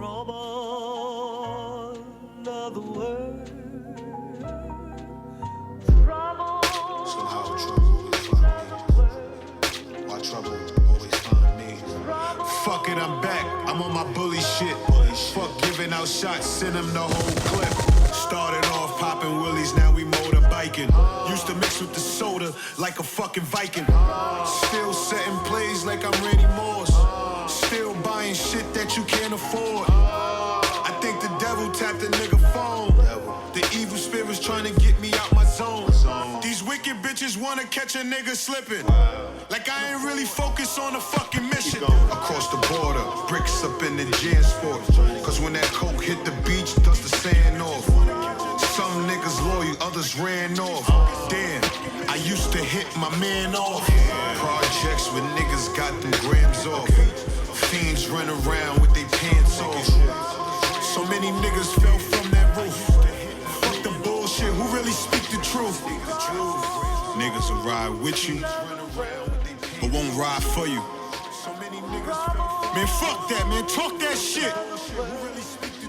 trouble of the world. Somehow trouble always find me. Why trouble always find me? Fuck it, I'm back. I'm on my bully shit. Fuck giving out shots, send them the whole clip. Started off popping willies, now we motorbiking. Used to mix with the soda like a fucking Viking. Still setting plays like I'm Randy Moss. Still buying shit that you can't afford. I think the devil tapped the nigga phone. The evil spirits trying to get me out my zone. These wicked bitches wanna catch a nigga slipping. Like I ain't really focused on the fucking mission. Across the border, bricks up in the jam sport. Cause when that coke hit the beach, dust the sand off. Some niggas loyal, others ran off. Damn, I used to hit my man off. Projects with niggas got them grams off. Fiends run around with their pants off. So many niggas fell from that roof. Fuck the bullshit, who really speak the truth? Niggas will ride with you, but won't ride for you. Man, fuck that, man, talk that shit.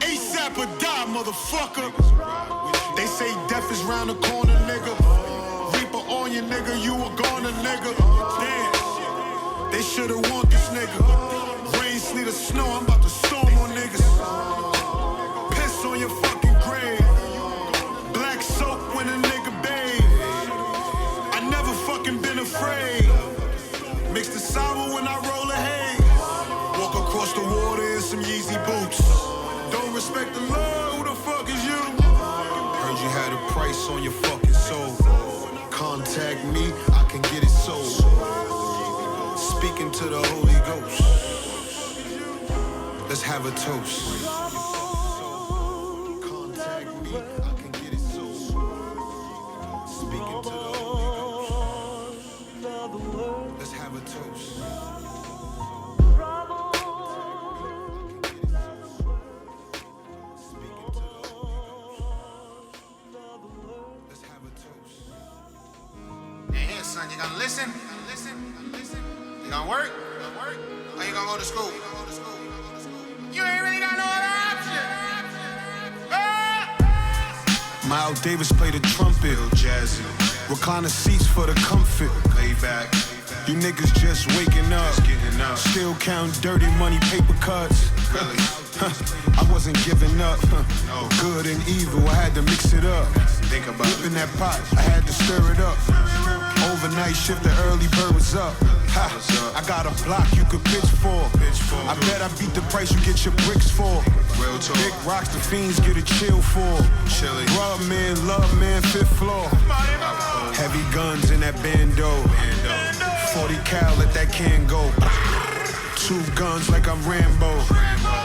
ASAP or die, motherfucker. They say death is round the corner, nigga. Reaper on you, nigga, you a goner, nigga. Damn, they should've want this nigga. Rain, sleet, or snow, I'm about to storm on niggas. Piss on your fucking grave. Black soap when a nigga bathe. I never fucking been afraid. Mix the sour when I roll a haze. Walk across the water in some Yeezy boots. Don't respect the law, who the fuck is you? Heard you had a price on your fucking soul. Contact me, I can get it sold. Speaking to the Holy Ghost. Let's have a toast. Contact me, I can get it sold. Speaking to the Holy Ghost. Let's have a toast. Son, you gonna listen? You gonna work? Or you gonna go to school? You ain't really got no other option. Miles Davis played the trumpet, jazzy. Recliner seats for the comfort. Lay back. You niggas just waking up. Still count dirty money, paper cuts. Really? I wasn't giving up. No. Good and evil, I had to mix it up. Think about it. In that pot, I had to stir it up. Overnight shift, the early bird was up. Ha, I got a block you could pitch for. I bet I beat the price you get your bricks for. Real talk. Big rocks, the fiends get a chill for. Chilly. Rub man, love man, fifth floor. Heavy guns in that bando. 40 cal, let that can go. 2 guns like I'm Rambo.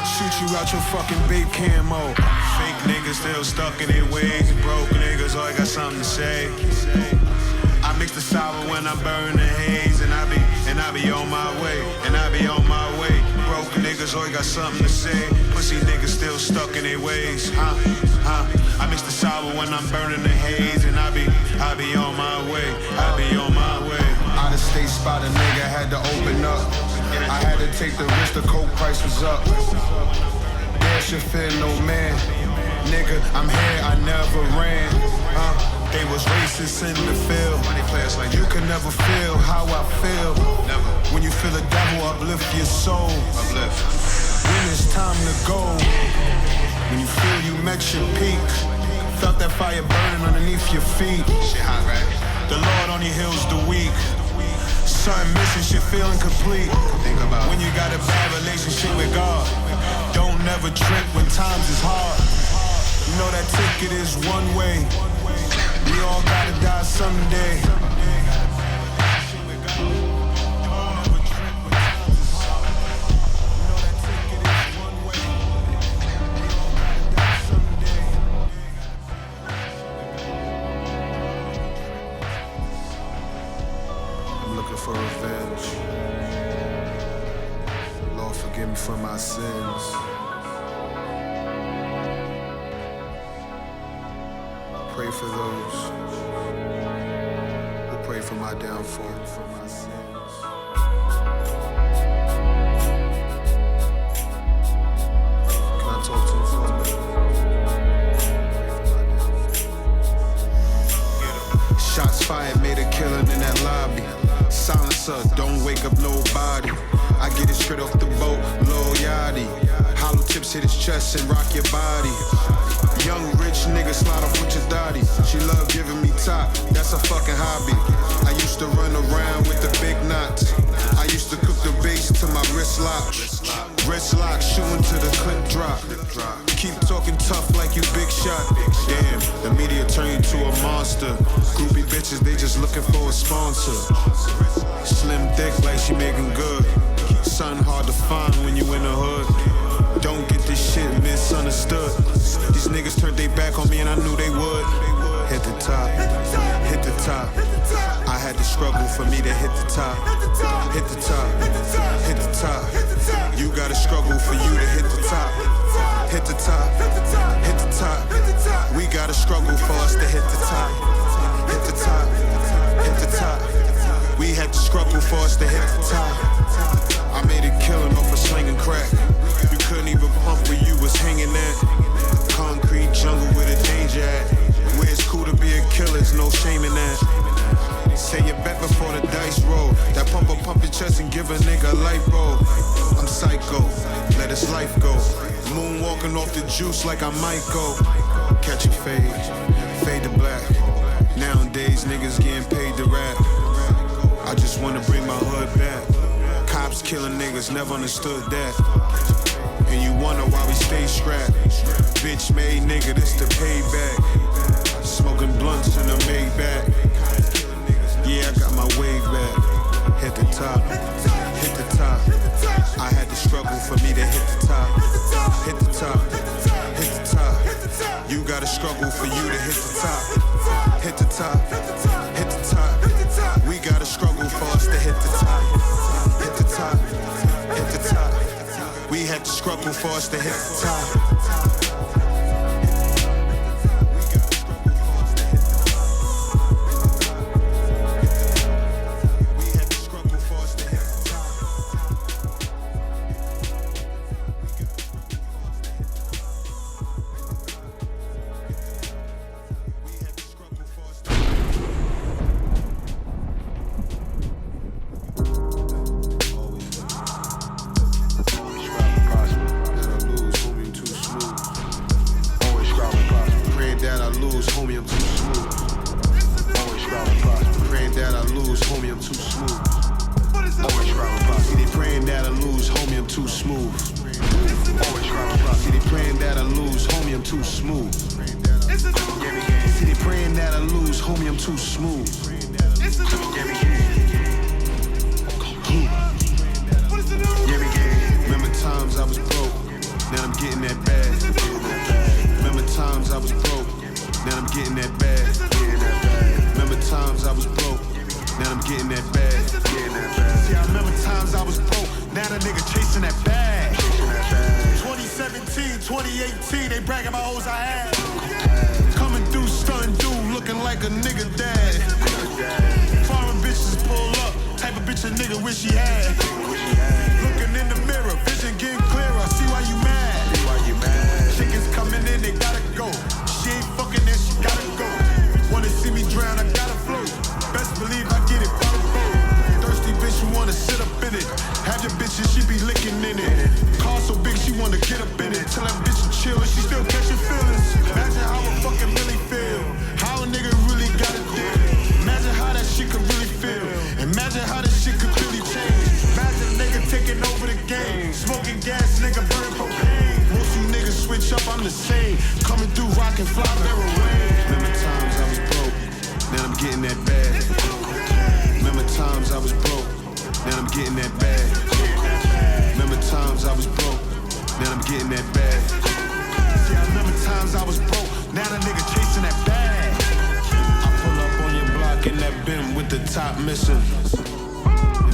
Shoot you out your fucking babe camo. Fake niggas still stuck in their ways. Broke niggas always got something to say. I mix the sour when I burn the haze, and I be on my way, Broke niggas always got something to say. Pussy niggas still stuck in their ways. I mix the sour when I'm burning the haze, and I be on my way, Out of state spot, a nigga had to open up. I had to take the risk, the coke price was up. There should fear no man. Nigga, I'm here, I never ran. They was racist in the field. Like you can never feel how I feel. Never. When you feel the devil uplift your soul. When it's time to go. When you feel you met your peak. Felt that fire burning underneath your feet. Shit hot, right? The Lord only heals the weak. Something missing, shit feel incomplete. Think about when you got a bad relationship with God. Don't never trip when times is hard. You know that ticket is one way. We all gotta die someday. I'm looking for revenge. Lord, forgive me for my sins. Pray for those who pray for my downfall. salsa, don't wake up nobody. I get it straight off the boat, Lil Yachty. Hollow tips hit his chest and rock your body. Young rich nigga slide off with your daddy. She love giving me top, that's a fucking hobby. I used to run around with the big knots. I used to cook the bass to my wrist lock. Wrist lock, shooting to the clip drop. Keep talking tough like you big shot. Damn, the media turn you to a monster. Groupie bitches, they just looking for a sponsor. Slim thick like she making good. Something hard to find when you in the hood. Don't get this shit misunderstood. These niggas turned their back on me and I knew they would. Hit the top, hit the top. I had to struggle for me to hit the top. Hit the top, hit the top. You gotta struggle for you to hit the top. Hit the top, hit the top. We gotta struggle for us to hit the top. Hit the top, hit the top. We had to struggle for us to hit the top. I made a killing off of slinging crack. You couldn't even pump where you was hanging at. Concrete jungle with a danger at. Where it's cool to be a killer, there's no shame in that. Say you bet before the dice roll. That pump your chest and give a nigga a light roll. I'm psycho, let his life go. Moonwalking off the juice like I might go. Catch a fade to black. Nowadays niggas getting paid to rap. I just wanna bring my hood back. Cops killing niggas, never understood that. And you wonder why we stay strapped. Bitch made nigga, this the payback. Smoking blunts in the Maybach. Yeah, I got my wave back. Hit the top, hit the top. I had to struggle for me to hit the top. Hit the top, hit the top. You gotta struggle for you to hit the top. Hit the top, hit the top. We gotta struggle for us to hit the top. Hit the top, hit the top. We had to struggle for us to hit the top.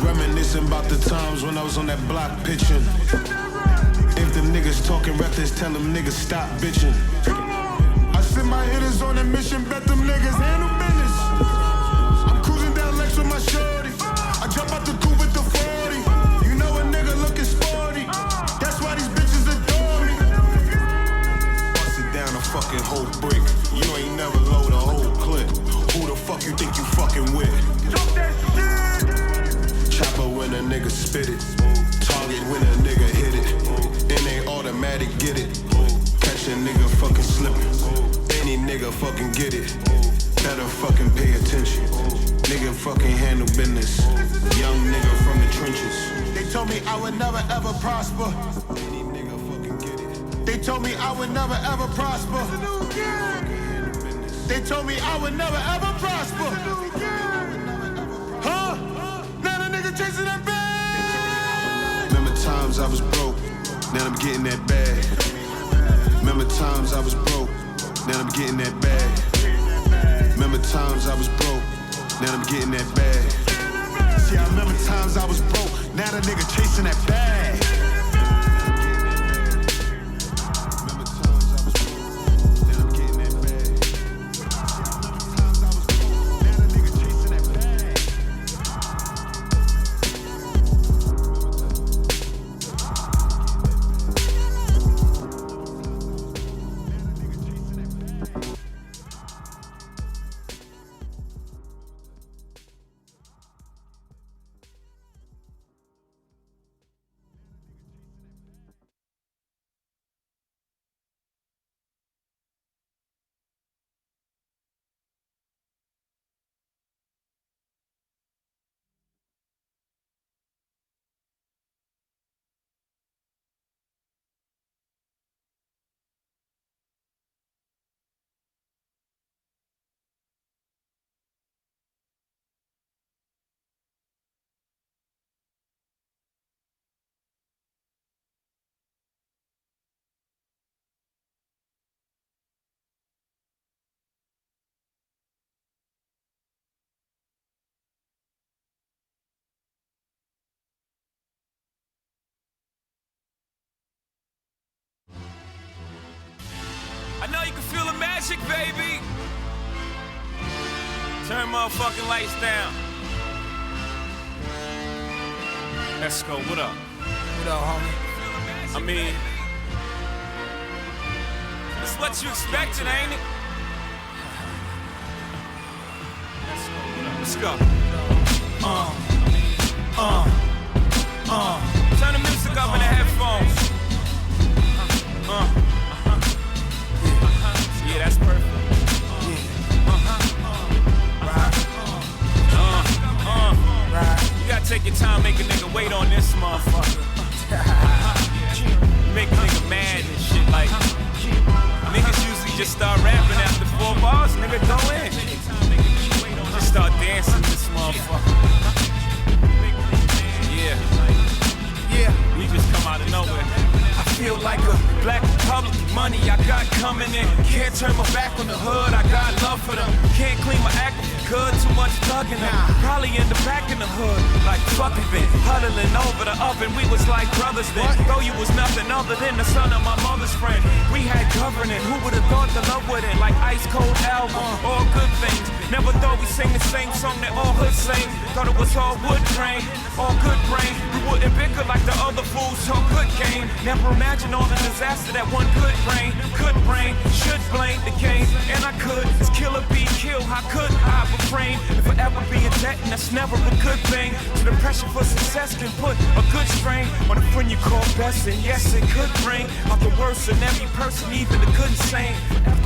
Reminiscing about the times when I was on that block pitching. If them niggas talking reckless, tell them niggas stop bitching. I send my hitters on a mission, bet them niggas handle business. I'm cruising down Lex with my shorty. I jump out the coupe with the 40. You know a nigga looking sporty. That's why these bitches adore me. Bust it down a fucking whole brick. You ain't never load a whole clip. Who the fuck you think you fucking with? spit it. Target when a nigga hit it. And they automatic get it. Catch a nigga fucking slipping. Any nigga fucking get it. Better fucking pay attention. Nigga fucking handle business. Young nigga from the trenches. They told me I would never ever prosper. Any nigga fucking get it. They told me I would never ever prosper. They told me I would never ever prosper. Huh? Now the nigga chasing that bag. Remember times I was broke, now I'm getting that bag. Remember times I was broke, now I'm getting that bag. Remember times I was broke, now I'm getting that bag. See, I remember times I was broke, now the nigga chasing that bag. I know you can feel the magic, baby. Turn motherfucking lights down. Let's go, what up? What up, homie? I mean, it's what you expected, ain't it? Let's go. Turn the music up in the headphones. Yeah, that's perfect. You gotta take your time, make a nigga wait on this motherfucker. Make a nigga mad and shit like. Niggas usually just start rapping after 4 bars, nigga go in. Just start dancing this motherfucker. Yeah, we just come out of nowhere. I feel like a black Republican. Money I got coming in. Can't turn my back on the hood. I got love for them. Can't clean my act good. Too much thugging them. Probably in the back in the hood. Like fucking been huddling over the oven. We was like brothers then. Though you was nothing other than the son of my mother's friend. We had governing. Who would have thought the love with it? Like ice cold album. All good things. Never thought we sing the same song that all hood sing. Thought it was all wood grain. All good brain. We wouldn't bicker like the other fools. Talk good game. Never imagined all the disaster that one could brain, should blame the game, and I could. It's kill or be killed. How could I refrain? If I ever be a debt, and that's never a good thing. So the pressure for success can put a good strain on a friend you call best, and yes, it could bring out the worst in every person, even the good and sane.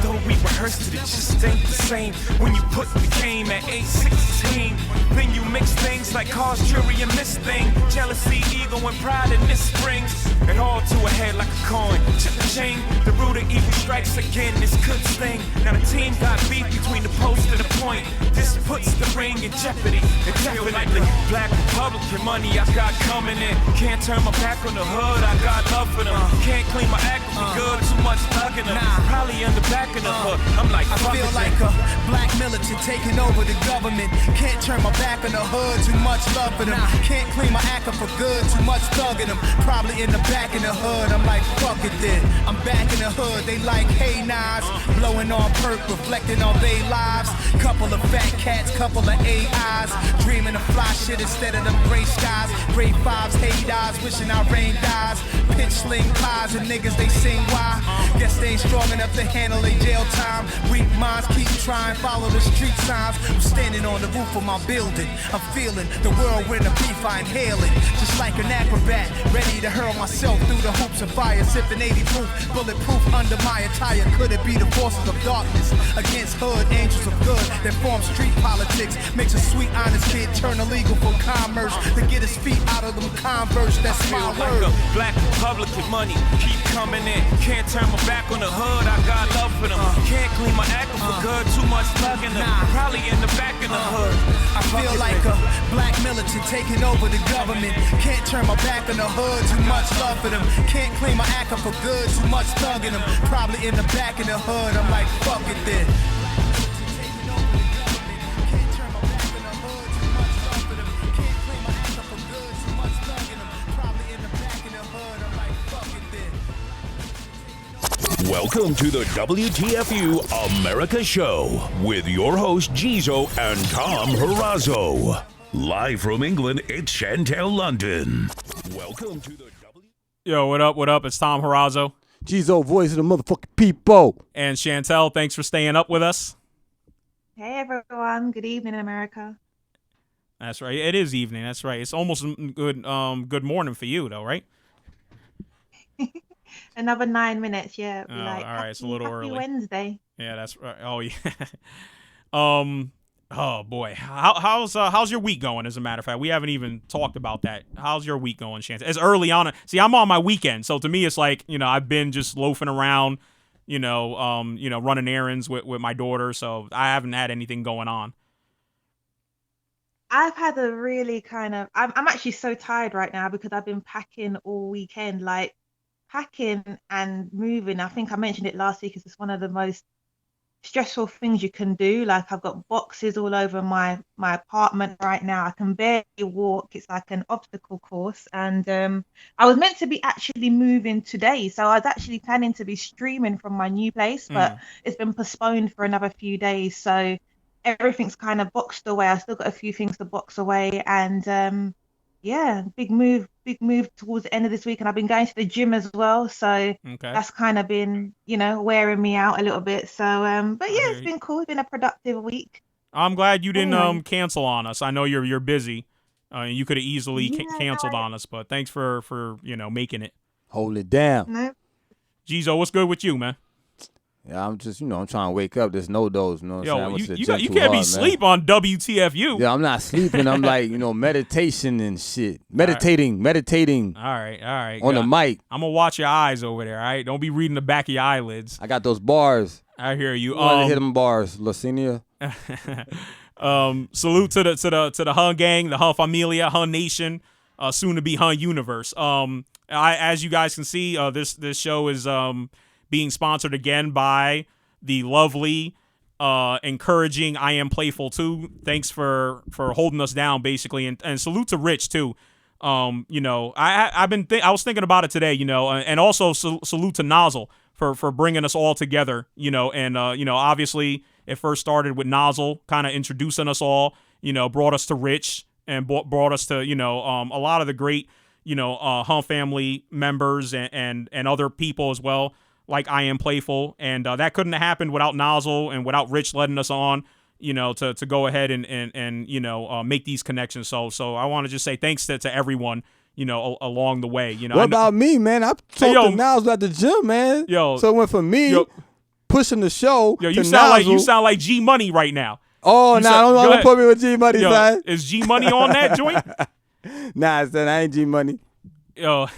Though we rehearsed it, it just ain't the same. When you put the game at age 16, then you mix things like cars, jury, and miss thing. Jealousy, ego, and pride, and this springs it all to a head like a coin. Chip the chain, the root of evil strikes again. This could sting. Now the team got beef between the post and the point. This puts the ring in jeopardy. It definitely black Republican money I got coming in. Can't turn my back on the hood. I got love for them. Can't clean my act for good. Too much thugging them. Probably in the back of the hood. I'm like, I feel like a black militant taking over the government. Can't turn my back on the hood. Too much love for them. Can't clean my act up for good. Too much thugging them. Probably in the back of the hood. I'm like, fuck it then. I'm back in the hood. They like, hey, knives. Blowing on perk, reflecting on they lives. Couple of fat cats, couple of AIs. Dreaming of fly shit instead of the gray skies, grade fives, hate eyes, wishing our rain dies. Pitch sling pies and niggas they sing why. Guess they ain't strong enough to handle a jail time. Weak minds keep trying, follow the street signs. I'm standing on the roof of my building. I'm feeling the whirlwind of beef, I inhale it. Just like an acrobat, ready to hurl myself through the hoops of fire. Sipping 80 proof, bulletproof under my attire. Could it be the forces of darkness against hood angels of good that form street politics? Makes a sweet honest kid turn illegal for commerce to get his feet out of them Converse. That's my Feel word. like a black Republican, money keep coming in. Can't turn my back on the hood, I got love for them. Can't clean my act for good, too much thug in them. Probably in the back of the hood. I feel like a black militant taking over the government. Can't turn my back on the hood, too much love for them. Can't clean my act up for good, too much thug in them. Probably in the back of the hood, I'm like, fuck it then. Welcome to the WTFU America Show with your host Gizo and Tom Harazo. Live from England, it's Chantel London. Welcome to the Yo, what up, what up? It's Tom Harazo. Gizo, voice of the motherfucking people. And Chantel, thanks for staying up with us. Hey everyone, good evening, America. That's right. It is evening. That's right. It's almost good morning for you, though, right? Another 9 minutes, yeah. Oh, all right, it's a little happy early. Wednesday. Yeah, that's right. Oh yeah. Oh boy, how's your week going? As a matter of fact, we haven't even talked about that. How's your week going, Chance? It's early on. See, I'm on my weekend, so to me, it's like I've been just loafing around, running errands with my daughter. So I haven't had anything going on. I've had a really I'm actually so tired right now because I've been packing all weekend, like packing and moving. I think I mentioned it last week. It's just one of the most stressful things you can do. Like I've got boxes all over my apartment right now. I can barely walk. It's like an obstacle course. And I was meant to be actually moving today, so I was actually planning to be streaming from my new place, but it's been postponed for another few days. So everything's kind of boxed away. I've still got a few things to box away, and yeah, big move towards the end of this week. And I've been going to the gym as well, so that's kind of been wearing me out a little bit. So but yeah, it's been cool. It's been a productive week. I'm glad you didn't cancel on us. I know you're busy. You could have easily canceled on us, but thanks for making it. Hold it down. No. Gizo, what's good with you, man? Yeah, I'm just, I'm trying to wake up. There's no dose. You know what I'm saying? You can't be asleep on WTFU. Yeah, I'm not sleeping. I'm like, meditation and shit. Meditating. All right. On the mic. I'm going to watch your eyes over there, all right? Don't be reading the back of your eyelids. I got those bars. I hear you. I want to hit them bars, Lasinia. Salute to the Hun gang, the Hun Familia, Hun Nation, soon to be Hun Universe. As you guys can see, this show is being sponsored again by the lovely, encouraging I Am Playful too. Thanks for holding us down, basically, and salute to Rich too. I was thinking about it today, and also salute to Nozzle for bringing us all together, and obviously it first started with Nozzle kind of introducing us all, brought us to Rich and brought us to a lot of the great Hun family members and other people as well, like I Am Playful, and that couldn't have happened without Nozzle and without Rich letting us on, to go ahead and make these connections. So I want to just say thanks to everyone, along the way. What about me, man? I talked to Nozzle at the gym, man. So it went from me pushing the show to Nozzle. You sound like G Money right now. Oh, don't put me with G Money, son. Is G Money on that joint? Nah, son, I ain't G Money. Yo.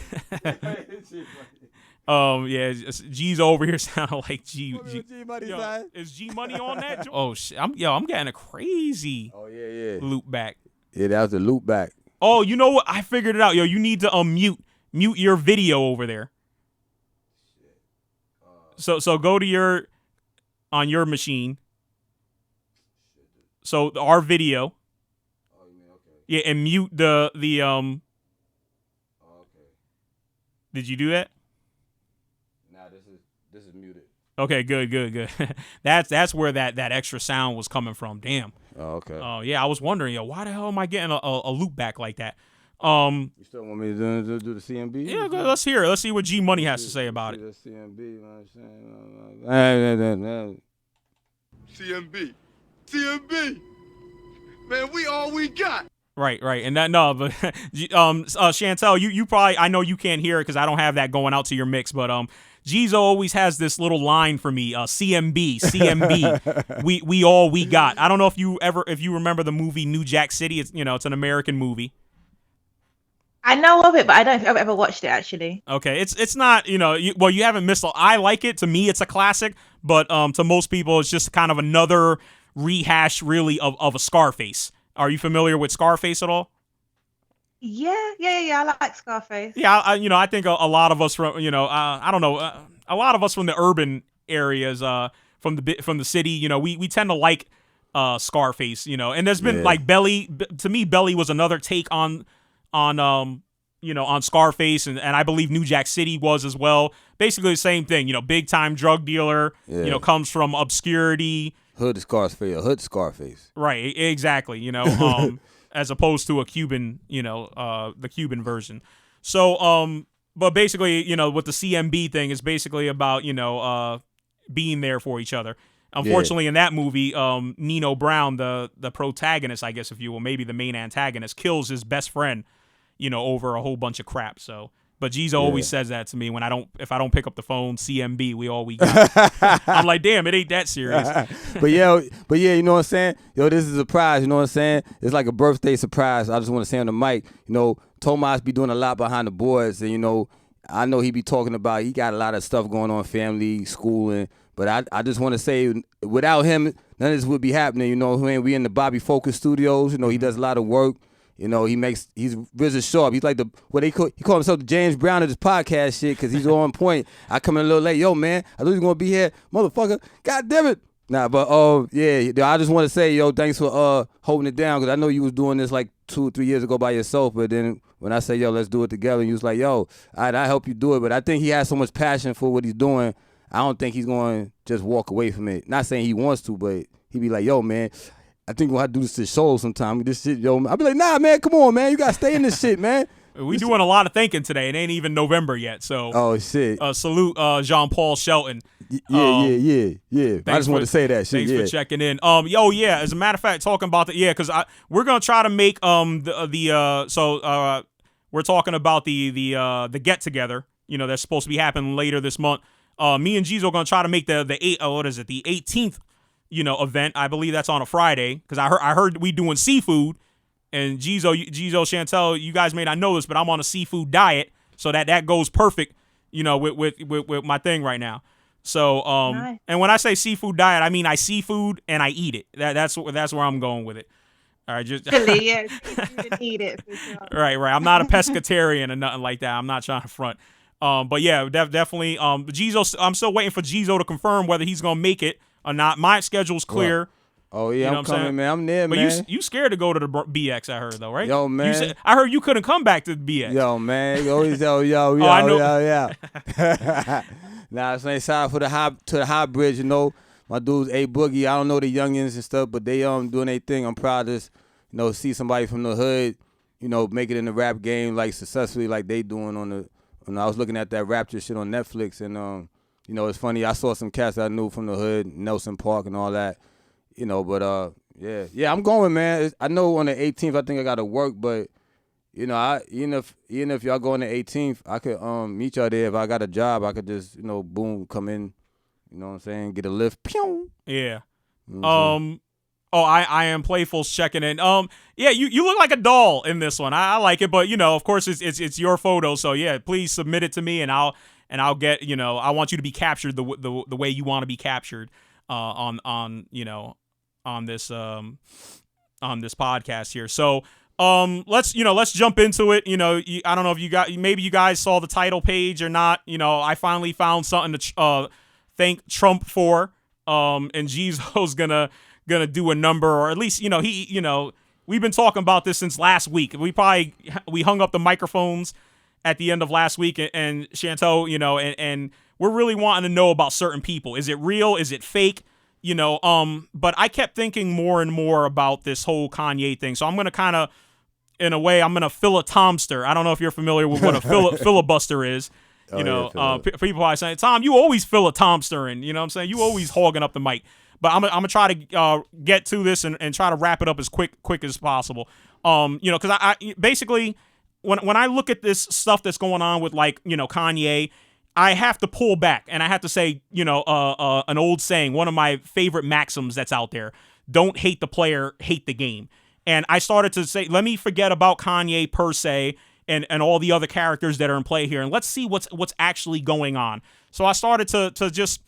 Yeah, G's over here sounding like G Money. Is G Money on that? Oh shit, I'm getting a crazy. Oh yeah. Loop back. Yeah, that was a loop back. Oh, you know what? I figured it out. Yo, you need to mute your video over there. So go to on your machine. So our video. Oh, you mean okay? Yeah, and mute the Oh, okay. Did you do that? This is muted. Okay, good. That's where that extra sound was coming from. Damn. Oh, okay. Yeah, I was wondering, why the hell am I getting a loop back like that? You still want me to do the CMB? Yeah, let's hear it. Let's see what G Money has to say about it. The CMB, you know what I'm saying? CMB. Man, we all we got. Right, and that but Chantel, you probably, I know you can't hear it because I don't have that going out to your mix, but Jizo always has this little line for me, CMB, we all we got. I don't know if you remember the movie New Jack City. It's it's an American movie. I know of it, but I don't think I've ever watched it actually. Okay, it's not you haven't missed. I like it. To me, it's a classic, but to most people, it's just kind of another rehash, really, of a Scarface. Are you familiar with Scarface at all? Yeah. I like Scarface. Yeah, I think a lot of us from I don't know, a lot of us from the urban areas, from the city, we tend to like Scarface, and there's been like Belly. To me, Belly was another take on Scarface, and I believe New Jack City was as well. Basically the same thing, big time drug dealer, comes from obscurity. Hood Scarface. Right, exactly, as opposed to a Cuban, the Cuban version. So, but basically, with the CMB thing is basically about, being there for each other. Unfortunately, in that movie, Nino Brown, the protagonist, I guess, if you will, maybe the main antagonist, kills his best friend, over a whole bunch of crap. So, but Jizo always says that to me if I don't pick up the phone, CMB, we all we got. I'm like, damn, it ain't that serious. but yeah, you know what I'm saying? This is a surprise, you know what I'm saying? It's like a birthday surprise. I just want to say on the mic, Tomas be doing a lot behind the boards, and I know he be talking about, he got a lot of stuff going on, family, schooling, but I just want to say, without him, none of this would be happening. We in the Bobby Focus Studios. He does a lot of work. He's really sharp. He's like he call himself the James Brown of this podcast shit because he's on point. I come in a little late. Yo, man, I knew you was going to be here. Motherfucker, God damn it. Nah, but I just want to say, thanks for holding it down because I know you was doing this like 2 or 3 years ago by yourself, but then when I say, let's do it together, and you was like, all right, I help you do it. But I think he has so much passion for what he's doing, I don't think he's going to just walk away from it. Not saying he wants to, but he be like, yo, man, I think we'll have to do this to show sometime. This shit, I'll be like, nah, man, come on, man. You got to stay in this shit, man. We doing a lot of thinking today. It ain't even November yet, so. Oh, shit. Salute Jean-Paul Shelton. Yeah. I just wanted to say that shit. Thanks for checking in. As a matter of fact, talking about because we're gonna try to make we're talking about the get together. That's supposed to be happening later this month. Me and Jizo are gonna try to make the 18th. Event. I believe that's on a Friday because I heard we doing seafood, and Jizo, Chantel, you guys may not know this, but I'm on a seafood diet, so that goes perfect, with my thing right now. So nice. And when I say seafood diet, I mean I seafood and I eat it. That's where I'm going with it. All right, just yes, eat it. For sure. Right. I'm not a pescatarian or nothing like that. I'm not trying to front. But yeah, definitely. Jizo, I'm still waiting for Jizo to confirm whether he's gonna make it or not. My schedule's clear. Oh yeah, I'm coming, man. I'm there, man. But you scared to go to the BX? I heard though, right? Yo, man. I heard you couldn't come back to the BX. Yo, man. Yo. I know. Yo. Nah, I'm saying shout out to the high bridge. My dudes A Boogie. I don't know the youngins and stuff, but they doing their thing. I'm proud to see somebody from the hood, make it in the rap game like successfully like they doing on the. When I was looking at that Rapture shit on Netflix, and it's funny. I saw some cats I knew from the hood, Nelson Park and all that. But yeah, I'm going, man. I know on the 18th, I think I got to work, but even if y'all go on the 18th, I could meet y'all there. If I got a job, I could just boom, come in. You know what I'm saying? Get a lift. Pew! Yeah. I am Playful's checking in. Yeah, you look like a doll in this one. I like it, but of course it's your photo. So yeah, please submit it to me, and I'll get I want you to be captured the way you want to be captured on this podcast here. So let's jump into it. I don't know if maybe you guys saw the title page or not. I finally found something to thank Trump for. And Jizo's gonna do a number, or at least we've been talking about this since last week. We hung up the microphones at the end of last week, and Chantel, and we're really wanting to know about certain people. Is it real? Is it fake? But I kept thinking more and more about this whole Kanye thing. So I'm going to kind of, in a way, I'm going to filitomster. I don't know if you're familiar with what a filibuster is. People are saying, Tom, you always filitomstering. You know what I'm saying? You always hogging up the mic. But I'm going to try to get to this and try to wrap it up as quick as possible. Because I basically, when I look at this stuff that's going on with, like, Kanye, I have to pull back, and I have to say, an old saying, one of my favorite maxims that's out there: don't hate the player, hate the game. And I started to say, let me forget about Kanye per se and all the other characters that are in play here, and let's see what's actually going on. So I started to just,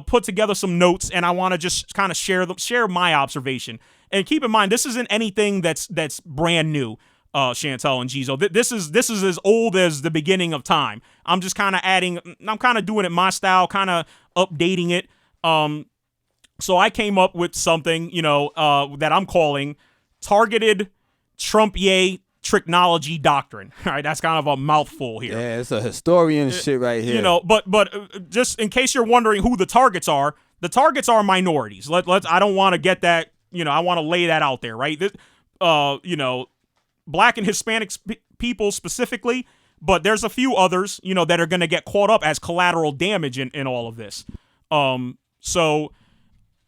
put together some notes, and I want to just kind of share my observation. And keep in mind, this isn't anything that's brand new. Chantel and Jizo. This is as old as the beginning of time. I'm just kind of I'm kind of doing it my style, kind of updating it. So I came up with something, that I'm calling targeted Trump-yay technology doctrine. All right, that's kind of a mouthful here. Yeah, it's a historian shit right here. But just in case you're wondering who the targets are minorities. I don't want to get that, I want to lay that out there, right? Black and Hispanic people specifically, but there's a few others, that are going to get caught up as collateral damage in all of this. And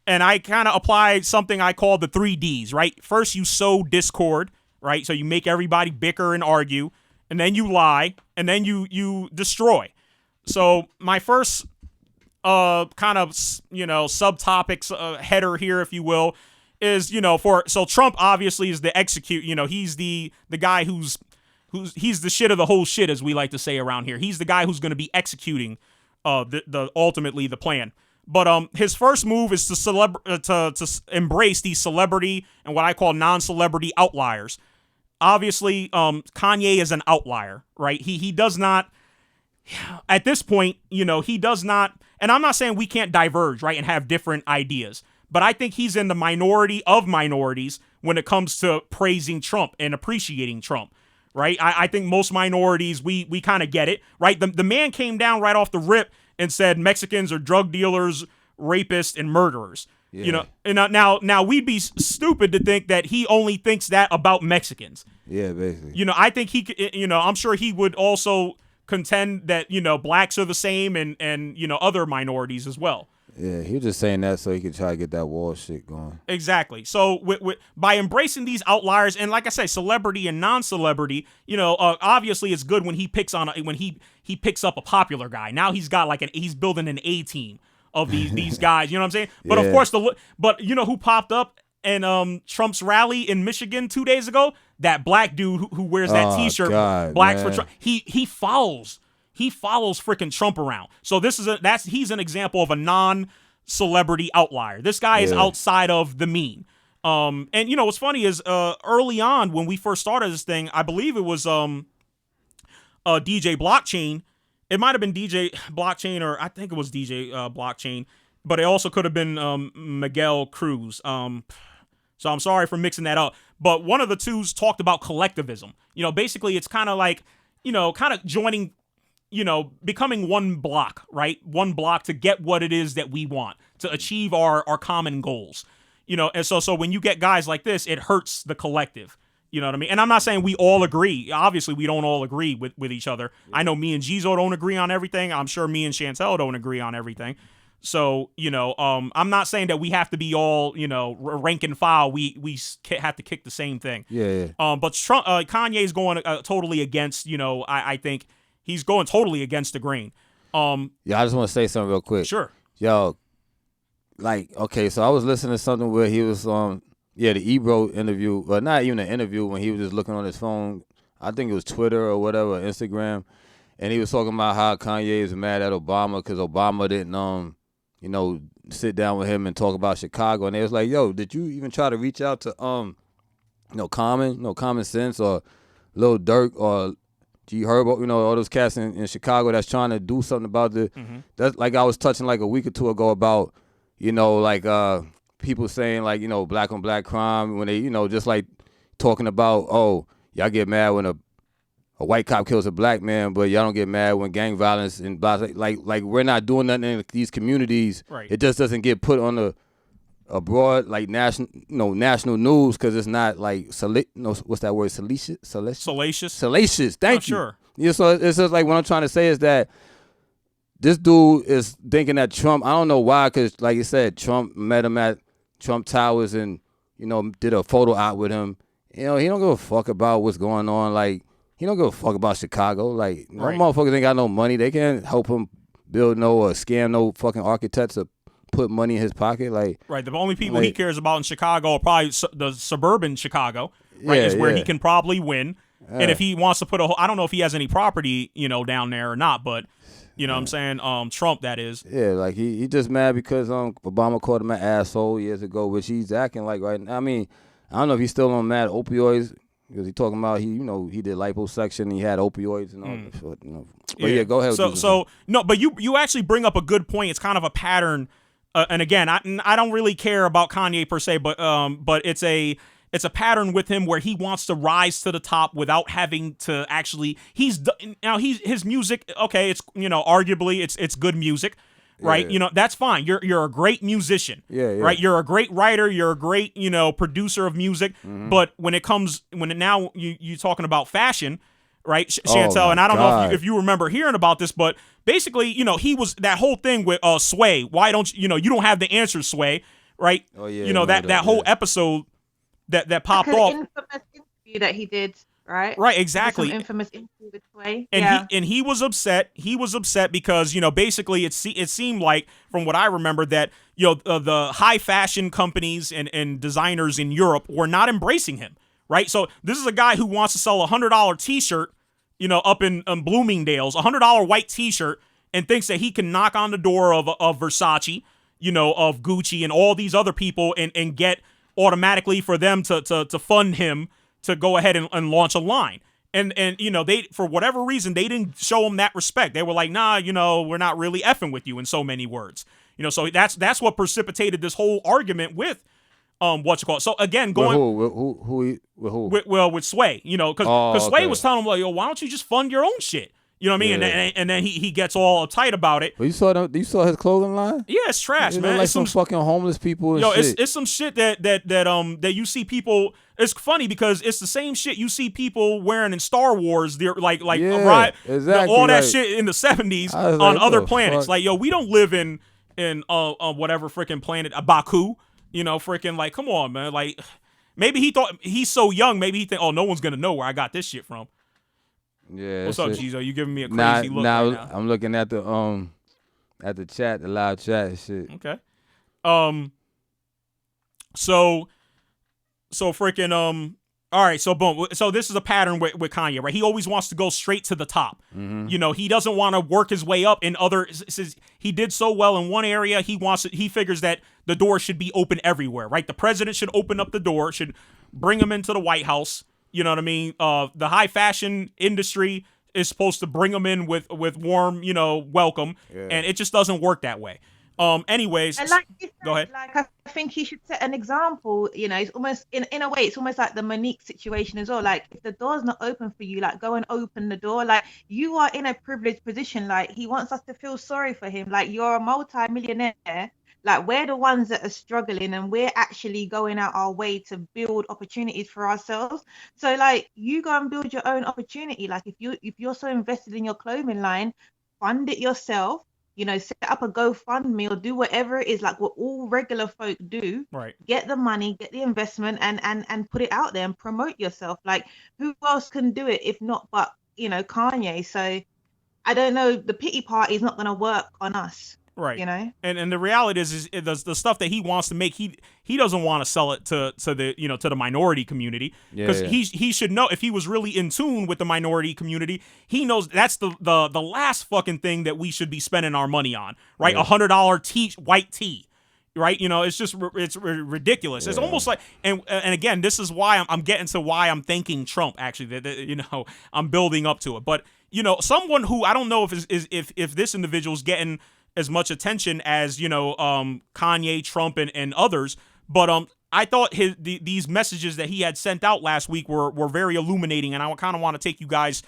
I kind of applied something I call the 3 Ds, right? First, you sow discord, right? So you make everybody bicker and argue, and then you lie, and then you destroy. So my first kind of, subtopics header here, if you will, is, so Trump obviously is the execute, he's the guy who's the shit of the whole shit, as we like to say around here. He's the guy who's going to be executing ultimately the plan. But his first move is to embrace these celebrity and what I call non-celebrity outliers. Obviously, Kanye is an outlier, right? He does not, at this point, he does not, and I'm not saying we can't diverge, right, and have different ideas. But I think he's in the minority of minorities when it comes to praising Trump and appreciating Trump, right? I think most minorities, we kind of get it, right? The man came down right off the rip and said Mexicans are drug dealers, rapists, and murderers. Yeah. And now we'd be stupid to think that he only thinks that about Mexicans. Yeah, basically. I think he, I'm sure he would also contend that, blacks are the same and other minorities as well. Yeah, he was just saying that so he could try to get that wall shit going. Exactly. So by embracing these outliers, and like I say, celebrity and non-celebrity, obviously it's good when he picks he picks up a popular guy. Now he's got he's building an A team of these guys. You know what I'm saying? But Yeah. Of course who popped up in Trump's rally in Michigan 2 days ago? That black dude who wears that T-shirt, God, Blacks man. for Trump. He follows freaking Trump around. So he's an example of a non-celebrity outlier. This guy is outside of the mean. And what's funny is early on when we first started this thing, I believe it was DJ Blockchain. It might have been DJ Blockchain, or I think it was DJ Blockchain, but it also could have been Miguel Cruz. So I'm sorry for mixing that up. But one of the twos talked about collectivism. Basically it's kind of like, kind of joining, becoming one block, right? One block to get what it is that we want, to achieve our common goals. And so when you get guys like this, it hurts the collective. You know what I mean? And I'm not saying we all agree. Obviously, we don't all agree with each other. Yeah. I know me and Jizo don't agree on everything. I'm sure me and Chantel don't agree on everything. So, I'm not saying that we have to be all, rank and file. We have to kick the same thing. Yeah. But Trump, Kanye is going totally against, I think he's going totally against the grain. I just want to say something real quick. Sure. Yo, okay, so I was listening to something where he was the Ebro interview, but not even an interview, when he was just looking on his phone. I think it was Twitter or whatever, Instagram, and he was talking about how Kanye is mad at Obama because Obama didn't, sit down with him and talk about Chicago. And they was like, yo, did you even try to reach out to, Common Sense or Lil Durk or G Herbo, all those cats in Chicago that's trying to do something about that's like I was touching like a week or two ago about, people saying black on black crime when they, just like talking about, oh, y'all get mad when a white cop kills a black man, but y'all don't get mad when gang violence and blah, like we're not doing nothing in these communities. Right. It just doesn't get put on the abroad, like national news, because it's not like what's that word? Salacious. Thank you. Sure. Yeah, so it's just like what I'm trying to say is that this dude is thinking that Trump. I don't know why, because like you said, Trump met him at Trump Towers and did a photo op with him. He don't give a fuck about what's going on. Like he don't give a fuck about Chicago. Like no motherfuckers ain't got no money. They can't help him build or scam no fucking architects or put money in his pocket. Like right, the only people he cares about in Chicago are probably the suburban Chicago. Right, is where he can probably win. And if he wants to put I don't know if he has any property, down there or not, but what I'm saying, Trump, that is. Yeah, like he just mad because Obama called him an asshole years ago, which he's acting like right now. I mean, I don't know if he's still on mad opioids because he talking about he did liposuction and he had opioids and all that. But yeah, go ahead. So no, but you actually bring up a good point. It's kind of a pattern, and again, I don't really care about Kanye per se, but it's a pattern with him where he wants to rise to the top without having to actually. His music. Okay, it's arguably it's good music. Right, that's fine. You're a great musician. Yeah. Right, you're a great writer. You're a great producer of music. Mm-hmm. But when now you're talking about fashion, right, Chantel, and I don't know if you remember hearing about this, but basically, he was that whole thing with Sway. Why don't you don't have the answer, Sway? Right. Oh yeah. That whole episode that popped off. Infamous interview that he did. Right. Right, exactly. Some infamous interview with Sway. And he was upset. He was upset because basically it seemed like from what I remember that the high fashion companies and designers in Europe were not embracing him. Right. So this is a guy who wants to sell $100 T-shirt, up in Bloomingdale's, $100 white T-shirt, and thinks that he can knock on the door of Versace, of Gucci and all these other people and get automatically for them to fund him to go ahead and launch a line. And they, for whatever reason, they didn't show him that respect. They were like, nah, we're not really effing with you, in so many words. So that's what precipitated this whole argument with So again, going with who? With Sway, because Sway was telling him like, yo, why don't you just fund your own shit? You know what I mean? Yeah. And then he gets all uptight about it. But you saw his clothing line? Yeah, it's trash, man. Like it's some fucking homeless people. And shit. It's some shit that you see people. It's funny because it's the same shit you see people wearing in Star Wars. They're like right, exactly, all that shit in the 70s on other planets. Fuck? Like, yo, we don't live in whatever freaking planet, Baku. Freaking like, come on, man. Like, maybe he thought he's so young. Maybe he think, oh, no one's gonna know where I got this shit from. Yeah. What's up, Gizo? You giving me a crazy look right now? I'm looking at the chat, the live chat and shit. Okay. So freaking all right, so boom. So this is a pattern with Kanye, right? He always wants to go straight to the top. Mm-hmm. He doesn't want to work his way up in other. He did so well in one area. He figures that the door should be open everywhere, right? The president should open up the door, should bring him into the White House. You know what I mean? The high fashion industry is supposed to bring them in with warm, welcome, and it just doesn't work that way. Anyways, and like you said, go ahead. Like I think he should set an example. It's almost in a way, it's almost like the Monique situation as well. Like if the door's not open for you, like go and open the door. Like you are in a privileged position. Like he wants us to feel sorry for him. Like you're a multi-millionaire. Like we're the ones that are struggling and we're actually going out our way to build opportunities for ourselves. So like you go and build your own opportunity. Like if you're so invested in your clothing line, fund it yourself, set up a GoFundMe or do whatever it is, like what all regular folk do. Right. Get the money, get the investment and put it out there and promote yourself. Like who else can do it if not but, Kanye. So I don't know, the pity party is not going to work on us. Right. And the reality is the stuff that he wants to make, he doesn't want to sell it to the to the minority community, because he should know, if he was really in tune with the minority community, he knows that's the last fucking thing that we should be spending our money on, right? $100 white tee. Right, it's just it's ridiculous. It's almost like, and again, this is why I'm getting to why I'm thanking Trump. Actually, I'm building up to it. But someone who I don't know if this individual's getting as much attention as Kanye, Trump, and others, but I thought these messages that he had sent out last week were very illuminating, and I kind of want to take you guys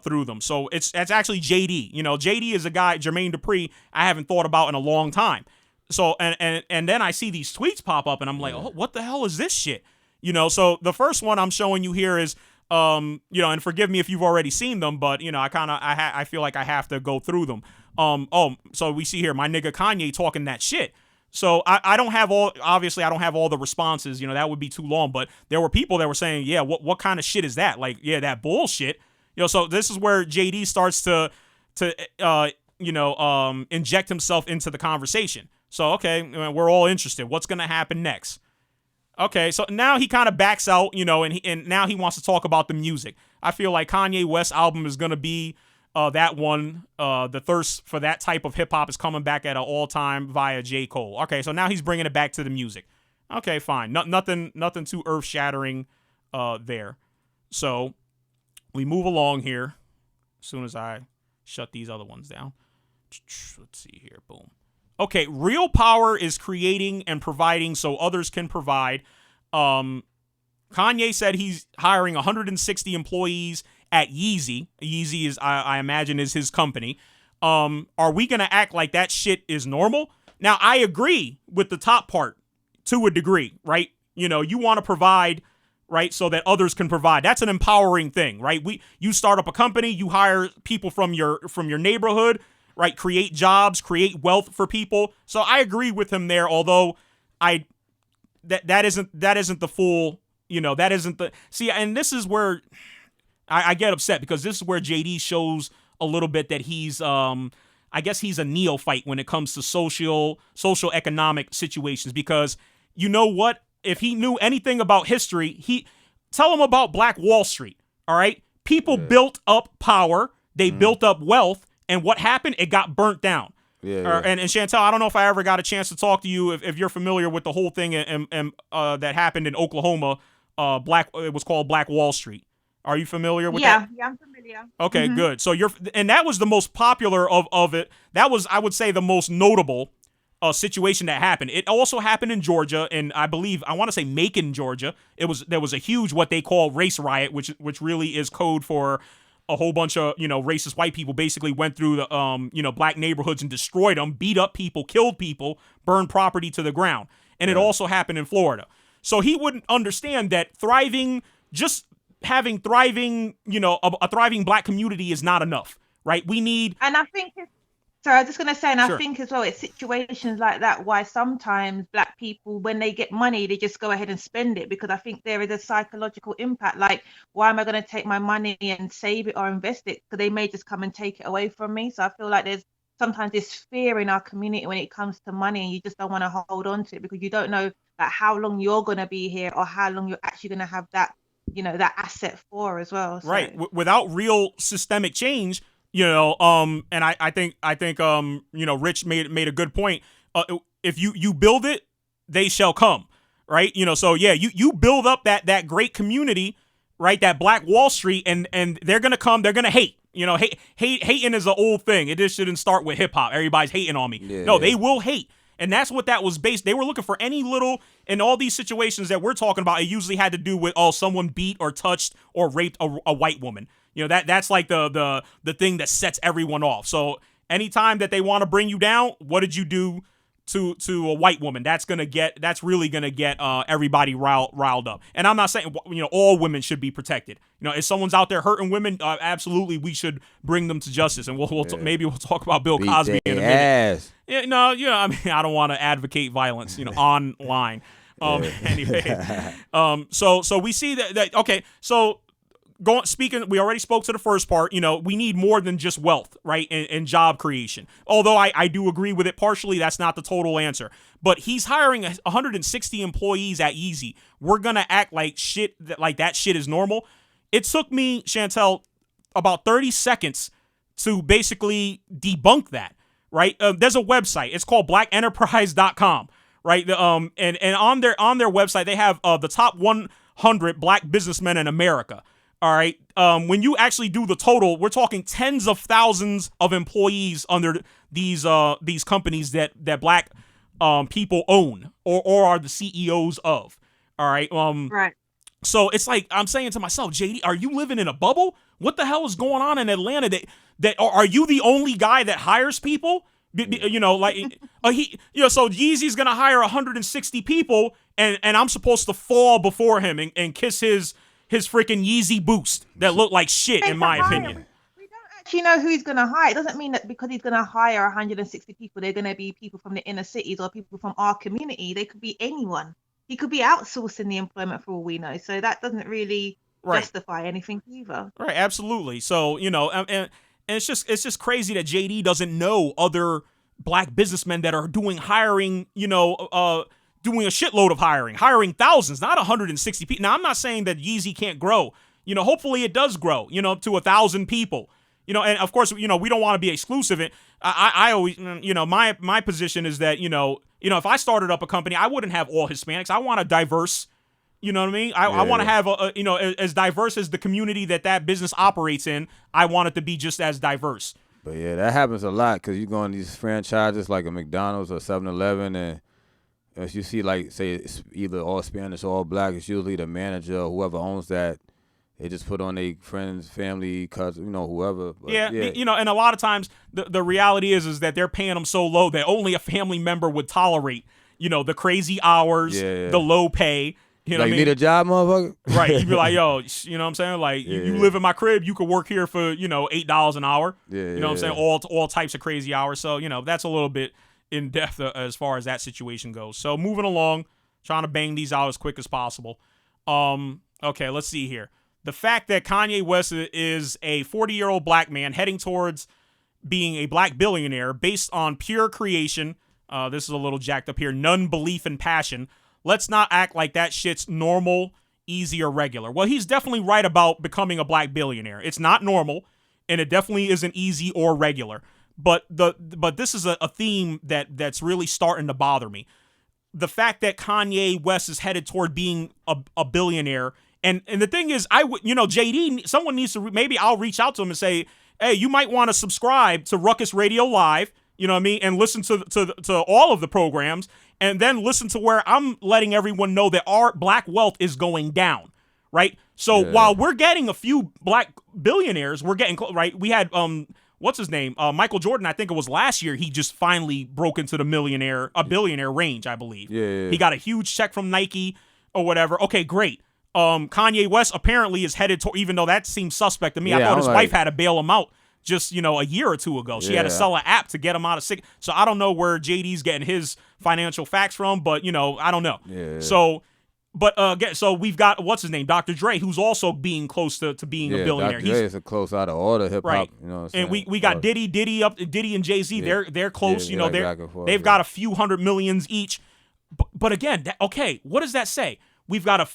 through them. So it's actually JD. JD is a guy, Jermaine Dupri, I haven't thought about in a long time. So and then I see these tweets pop up, and I'm like, oh, what the hell is this shit? So the first one I'm showing you here is, and forgive me if you've already seen them, but I feel like I have to go through them. So we see here my nigga Kanye talking that shit. So I don't have all the responses, that would be too long, but there were people that were saying, yeah, what kind of shit is that? Like, yeah, that bullshit. So this is where JD starts to inject himself into the conversation. So, okay, we're all interested. What's going to happen next? Okay, so now he kind of backs out, and now he wants to talk about the music. I feel like Kanye West's album is going to be that one. The thirst for that type of hip-hop is coming back at an all-time via J. Cole. Okay, so now he's bringing it back to the music. Okay, fine. Nothing too earth-shattering there. So we move along here as soon as I shut these other ones down. Let's see here. Boom. Okay, real power is creating and providing so others can provide. Kanye said he's hiring 160 employees at Yeezy. Yeezy is, I imagine, is his company. Are we going to act like that shit is normal? Now, I agree with the top part to a degree, right? You want to provide, right, so that others can provide. That's an empowering thing, right? You start up a company, you hire people from your neighborhood, right? Create jobs, create wealth for people. So I agree with him there, although that isn't the full, that isn't the, see, and this is where I get upset, because this is where JD shows a little bit that he's, I guess he's a neophyte when it comes to social economic situations, because you know what? If he knew anything about history, tell him about Black Wall Street, all right? People built up power, they built up wealth, and what happened? It got burnt down. Yeah. And Chantel, I don't know if I ever got a chance to talk to you if you're familiar with the whole thing and that happened in Oklahoma. It was called Black Wall Street. Are you familiar with that? Yeah, I'm familiar. Okay, good. So and that was the most popular of it. That was, I would say, the most notable situation that happened. It also happened in Georgia, and I want to say Macon, Georgia. There was a huge what they call race riot, which really is code for a whole bunch of racist white people basically went through the black neighborhoods and destroyed them, beat up people, killed people, burned property to the ground. And it also happened in Florida. So he wouldn't understand that having thriving, a thriving black community is not enough, right? We need. And I think I was just going to say, and Sure. I think as well, it's situations like that why sometimes black people, when they get money, they just go ahead and spend it, because I think there is a psychological impact. Like, why am I going to take my money and save it or invest it? Because they may just come and take it away from me. So I feel like there's sometimes this fear in our community when it comes to money, and you just don't want to hold on to it because you don't know like how long you're going to be here or how long you're actually going to have that, that asset for as well. So. Right. Without real systemic change, and I think Rich made a good point. If you build it, they shall come, right? So yeah, you build up that great community, right? That Black Wall Street, and they're gonna come, they're gonna hate. Hating is an old thing. It just shouldn't start with hip hop. Everybody's hating on me. Yeah, no, they will hate. And that's what that was based. They were looking for any little, in all these situations that we're talking about, it usually had to do with, someone beat or touched or raped a white woman. That's like the thing that sets everyone off. So anytime that they want to bring you down, what did you do to a white woman? That's really gonna get everybody riled up. And I'm not saying all women should be protected. If someone's out there hurting women, absolutely we should bring them to justice. And maybe we'll talk about Bill Cosby in a minute. Yeah, no, I mean, I don't want to advocate violence, online. Anyway, so we see that okay, so. We already spoke to the first part. We need more than just wealth, right? And job creation. Although I do agree with it partially, that's not the total answer. But he's hiring 160 employees at Yeezy. We're gonna act like that shit is normal. It took me, Chantel, about 30 seconds to basically debunk that, right? There's a website. It's called blackenterprise.com, right? And on their website, they have the top 100 black businessmen in America. All right. When you actually do the total, we're talking tens of thousands of employees under these companies that black people own or are the CEOs of. All right. Right. So it's like I'm saying to myself, JD, are you living in a bubble? What the hell is going on in Atlanta? That are you the only guy that hires people? You know, like so Yeezy's gonna hire 160 people, and I'm supposed to fall before him and kiss his freaking Yeezy Boost that look like shit, in my opinion. We don't actually know who he's gonna hire. It doesn't mean that because he's gonna hire 160 people, they're gonna be people from the inner cities or people from our community. They could be anyone. He could be outsourcing the employment for all we know. So that doesn't really justify anything either. Right, absolutely. So, you know, and it's just crazy that JD doesn't know other black businessmen that are doing hiring, you know, doing a shitload of hiring thousands, not 160 people. Now, I'm not saying that Yeezy can't grow. You know, hopefully it does grow, you know, to 1,000 people. You know, and of course, you know, we don't want to be exclusive. I always, you know, my position is that, you know, if I started up a company, I wouldn't have all Hispanics. I want a diverse, you know what I mean? I want to have, you know, as diverse as the community that business operates in. I want it to be just as diverse. But yeah, that happens a lot because you go in these franchises like a McDonald's or 7-Eleven, and as you see, like, say, it's either all Spanish or all black, it's usually the manager or whoever owns that. They just put on their friends, family, cousin, you know, whoever. But yeah, you know, and a lot of times the reality is that they're paying them so low that only a family member would tolerate, you know, the crazy hours, the low pay. You know like, what I mean? Need a job, motherfucker? Right. You'd be like, yo, you know what I'm saying? Like, you live in my crib, you could work here for, you know, $8 an hour. You know what I'm saying? All types of crazy hours. So, you know, that's a little bit in depth as far as that situation goes. So, moving along, trying to bang these out as quick as possible. Okay, let's see here. The fact that Kanye West is a 40-year-old black man heading towards being a black billionaire based on pure creation. This is a little jacked up here. None belief and passion. Let's not act like that shit's normal, easy, or regular. Well, he's definitely right about becoming a black billionaire. It's not normal, and it definitely isn't easy or regular. But this is a theme that's really starting to bother me. The fact that Kanye West is headed toward being a billionaire. And the thing is, JD, someone needs to, maybe I'll reach out to him and say, hey, you might want to subscribe to Ruckus Radio Live, you know what I mean, and listen to all of the programs, and then listen to where I'm letting everyone know that our black wealth is going down, right? So while we're getting a few black billionaires, we're getting, right, we had, what's his name? Michael Jordan, I think it was last year, he just finally broke into the billionaire range, I believe. He got a huge check from Nike or whatever. Okay, great. Kanye West apparently is headed to, even though that seems suspect to me. I thought his wife had to bail him out just, a year or two ago. She had to sell an app to get him out of sick. So I don't know where JD's getting his financial facts from, but, I don't know. So, so we've got, what's his name? Dr. Dre, who's also being close to being a billionaire. Dr. Dre is a close out of all the hip hop, right. You know what I'm saying? And we got Diddy and Jay-Z. They're close, they've got a few $100 million each. But again, okay, what does that say? We've got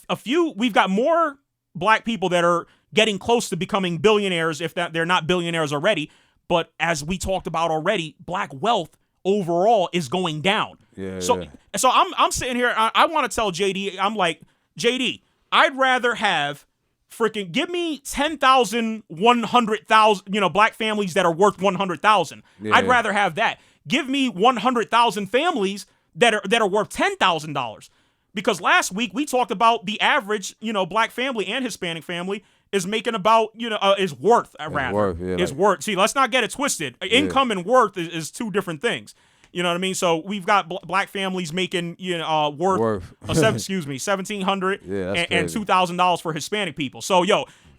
we've got more black people that are getting close to becoming billionaires if they're not billionaires already. But as we talked about already, black wealth overall is going down. So I'm sitting here, I want to tell JD, I'm like, JD, I'd rather have freaking, give me 10,000, 100,000, black families that are worth 100,000. I'd rather have that. Give me 100,000 families that are worth $10,000. Because last week we talked about the average, black family and Hispanic family is making about, is worth, rather. Is worth. See, let's not get it twisted. Income and worth is two different things. You know what I mean? So we've got black families making, worth. $1,700 and $2,000 for Hispanic people. So,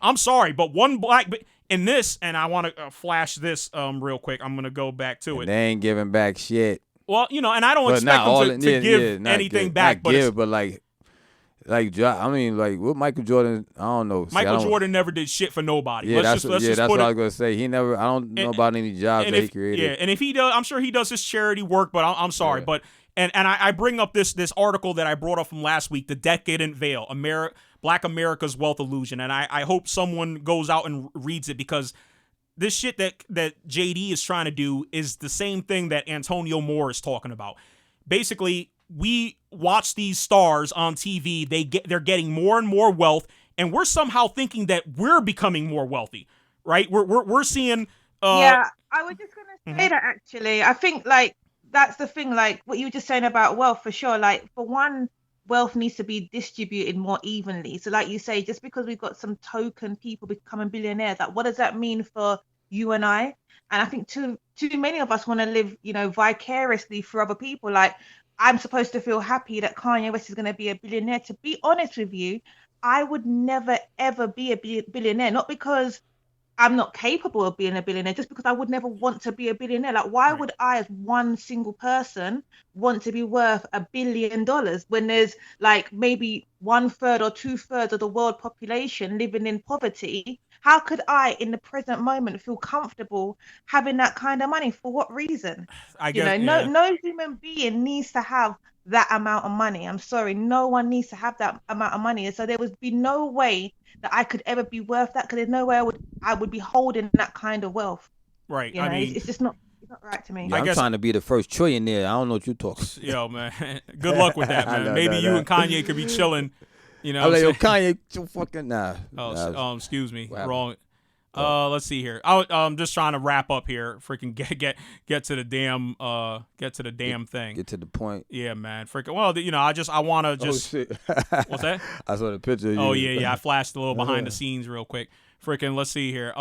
I'm sorry, but one black in this, and I want to flash this real quick. I'm going to go back to it. They ain't giving back shit. Well, and I don't expect them to give anything back. But with Michael Jordan, I don't know. Michael Jordan never did shit for nobody. Yeah, that's what I was gonna say. He never. I don't know about any jobs that he created. Yeah, and if he does, I'm sure he does his charity work. But I'm sorry, but I bring up this article that I brought up from last week, "The Decadent Veil: Black America's Wealth Illusion," and I hope someone goes out and reads it, because this shit that JD is trying to do is the same thing that Antonio Moore is talking about. Basically, we watch these stars on TV. They're getting more and more wealth, and we're somehow thinking that we're becoming more wealthy, right? We're seeing. I was just gonna say that actually. I think that's the thing. Like what you were just saying about wealth, for sure. Like for one, wealth needs to be distributed more evenly. So like you say, just because we've got some token people becoming billionaires, what does that mean for you and I. And I think too many of us want to live, vicariously for other people. Like, I'm supposed to feel happy that Kanye West is going to be a billionaire. To be honest with you, I would never ever be a billionaire, not because I'm not capable of being a billionaire, just because I would never want to be a billionaire. Like, why would I, as one single person, want to be worth $1 billion when there's like maybe 1/3 or 2/3 of the world population living in poverty? How could I, in the present moment, feel comfortable having that kind of money? For what reason? I guess, No human being needs to have that amount of money. I'm sorry, no one needs to have that amount of money. And so there would be no way that I could ever be worth that, because there's no way I would be holding that kind of wealth. Right. I mean, it's just not right to me. Yeah, I'm trying to be the first trillionaire. I don't know what you're talking. Yo, man, good luck with that, man. Maybe you and Kanye could be chilling. You know, I'm like, yo, Kanye, you fucking nah. Excuse me, wrong. Let's see here. I'm just trying to wrap up here. Freaking get to the damn thing. Get to the point. Yeah, man. Freaking. Well, I want to just. Oh, shit. What's that? I saw the picture. Oh yeah. I flashed a little behind the scenes real quick. Freaking. Let's see here.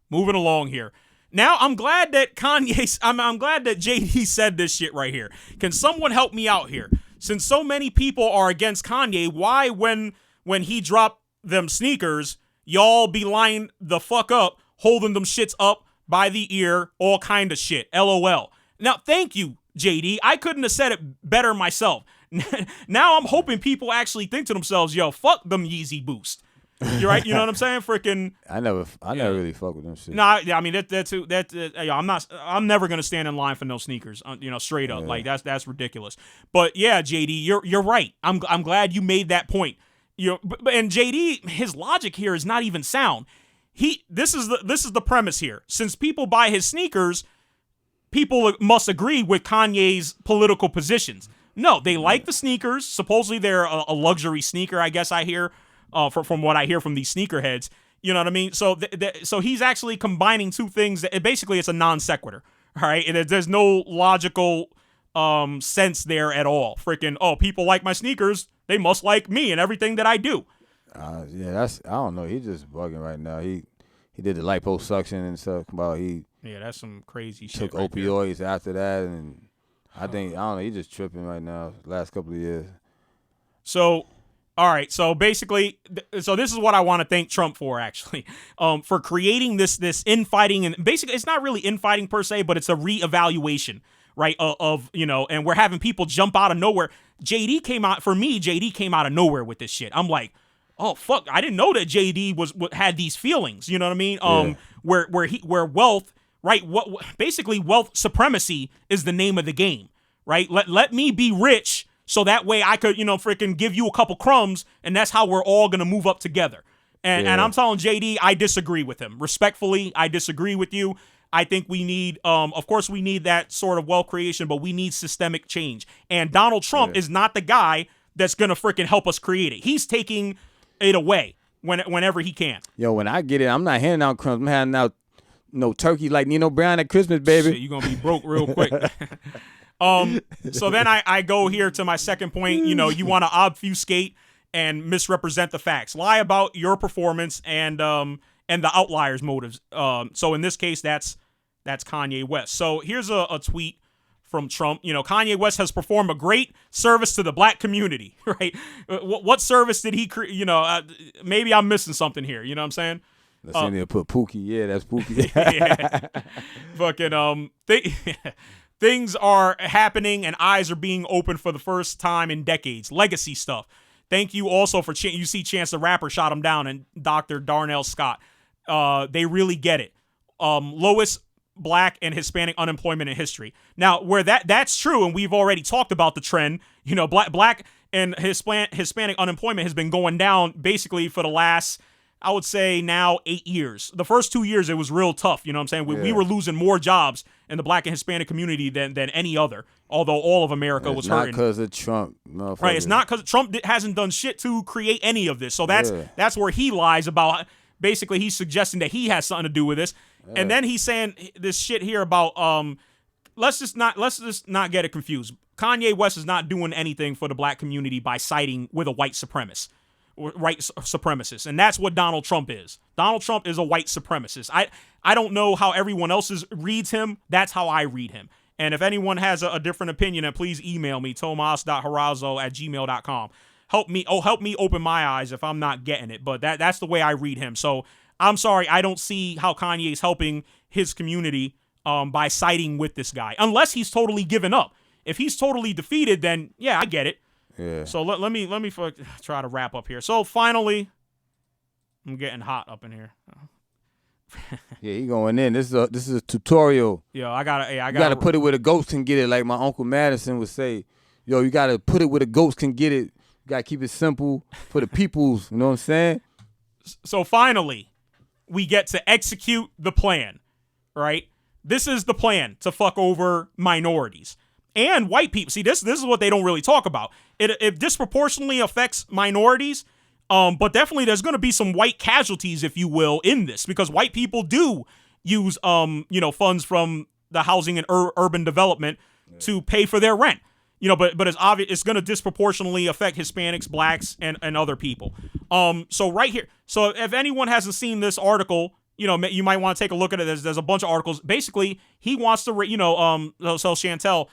Moving along here. Now I'm glad that I'm glad that JD said this shit right here. Can someone help me out here? Since so many people are against Kanye, why when he dropped them sneakers, y'all be lying the fuck up, holding them shits up by the ear, all kind of shit. LOL. Now, thank you, JD. I couldn't have said it better myself. Now I'm hoping people actually think to themselves, yo, fuck them Yeezy Boost. You're right. You know what I'm saying? Freaking. I never really fuck with them shit. Nah, I mean I'm never gonna stand in line for no sneakers. Straight up, like that's ridiculous. But yeah, JD, you're right. I'm glad you made that point. And JD, his logic here is not even sound. This is the premise here. Since people buy his sneakers, people must agree with Kanye's political positions. No, they like the sneakers. Supposedly they're a luxury sneaker, I guess I hear. From what I hear from these sneakerheads, you know what I mean? So so he's actually combining two things. Basically, it's a non sequitur, all right? There's no logical sense there at all. Freaking, people like my sneakers, they must like me and everything that I do. I don't know. He's just bugging right now. He did the liposuction and stuff. That's some crazy shit. Took opioids after that, and I don't know. He's just tripping right now. Last couple of years. So. All right, so basically, this is what I want to thank Trump for, actually, for creating this infighting, and basically, it's not really infighting per se, but it's a reevaluation, right? And we're having people jump out of nowhere. JD came out of nowhere with this shit. I'm like, oh fuck, I didn't know that JD had these feelings. You know what I mean? Where wealth, right? Basically, wealth supremacy is the name of the game, right? Let me be rich. So that way I could, freaking give you a couple crumbs, and that's how we're all going to move up together. And I'm telling JD, I disagree with him. Respectfully, I disagree with you. I think we need, of course, we need that sort of wealth creation, but we need systemic change. And Donald Trump is not the guy that's going to freaking help us create it. He's taking it away whenever he can. Yo, when I get it, I'm not handing out crumbs. I'm handing out turkey like Nino Brown at Christmas, baby. Shit, you're going to be broke real quick. So then I go here to my second point. You want to obfuscate and misrepresent the facts, lie about your performance and the outliers' motives. So in this case, that's Kanye West. So here's a tweet from Trump. Kanye West has performed a great service to the black community, right? What service did he create? Maybe I'm missing something here. You know what I'm saying? Let's see, put Pookie. Yeah, that's Pookie. Fucking things are happening and eyes are being opened for the first time in decades. Legacy stuff. Thank you also for you see Chance the Rapper shot him down and Dr. Darnell Scott. They really get it. Lowest black and Hispanic unemployment in history. Now, where that's true, and we've already talked about the trend, black and Hispanic unemployment has been going down basically for the last, I would say now 8 years. The first 2 years, it was real tough. You know what I'm saying? We were losing more jobs in the black and Hispanic community than any other, although all of America was hurting. It's not because of Trump. Right, it's not because Trump hasn't done shit to create any of this. So that's where he lies about, basically he's suggesting that he has something to do with this. Yeah. And then he's saying this shit here about, let's just not get it confused. Kanye West is not doing anything for the black community by siding with a white supremacist. white supremacist, and that's what Donald Trump is. Donald Trump is a white supremacist. I don't know how everyone else reads him. That's how I read him. And if anyone has a different opinion, then please email me, tomas.harazo@gmail.com. Help me open my eyes if I'm not getting it. But that's the way I read him. So I'm sorry, I don't see how Kanye's helping his community by siding with this guy, unless he's totally given up. If he's totally defeated, then yeah, I get it. Yeah. So let me try to wrap up here. So finally, I'm getting hot up in here. Yeah, he going in. This is a tutorial. Yo, I gotta. You gotta put it where the goats can get it, like my Uncle Madison would say. Yo, you gotta put it where the goats can get it. You gotta keep it simple for the peoples. You know what I'm saying? So finally, we get to execute the plan, right? This is the plan to fuck over minorities and white people. See, this is what they don't really talk about. It disproportionately affects minorities, but definitely there's going to be some white casualties, if you will, in this, because white people do use funds from the housing and urban development to pay for their rent. But it's obvious it's going to disproportionately affect Hispanics, blacks, and other people. So right here, so if anyone hasn't seen this article, you might want to take a look at it. There's a bunch of articles. Basically, he wants to, so Chantel,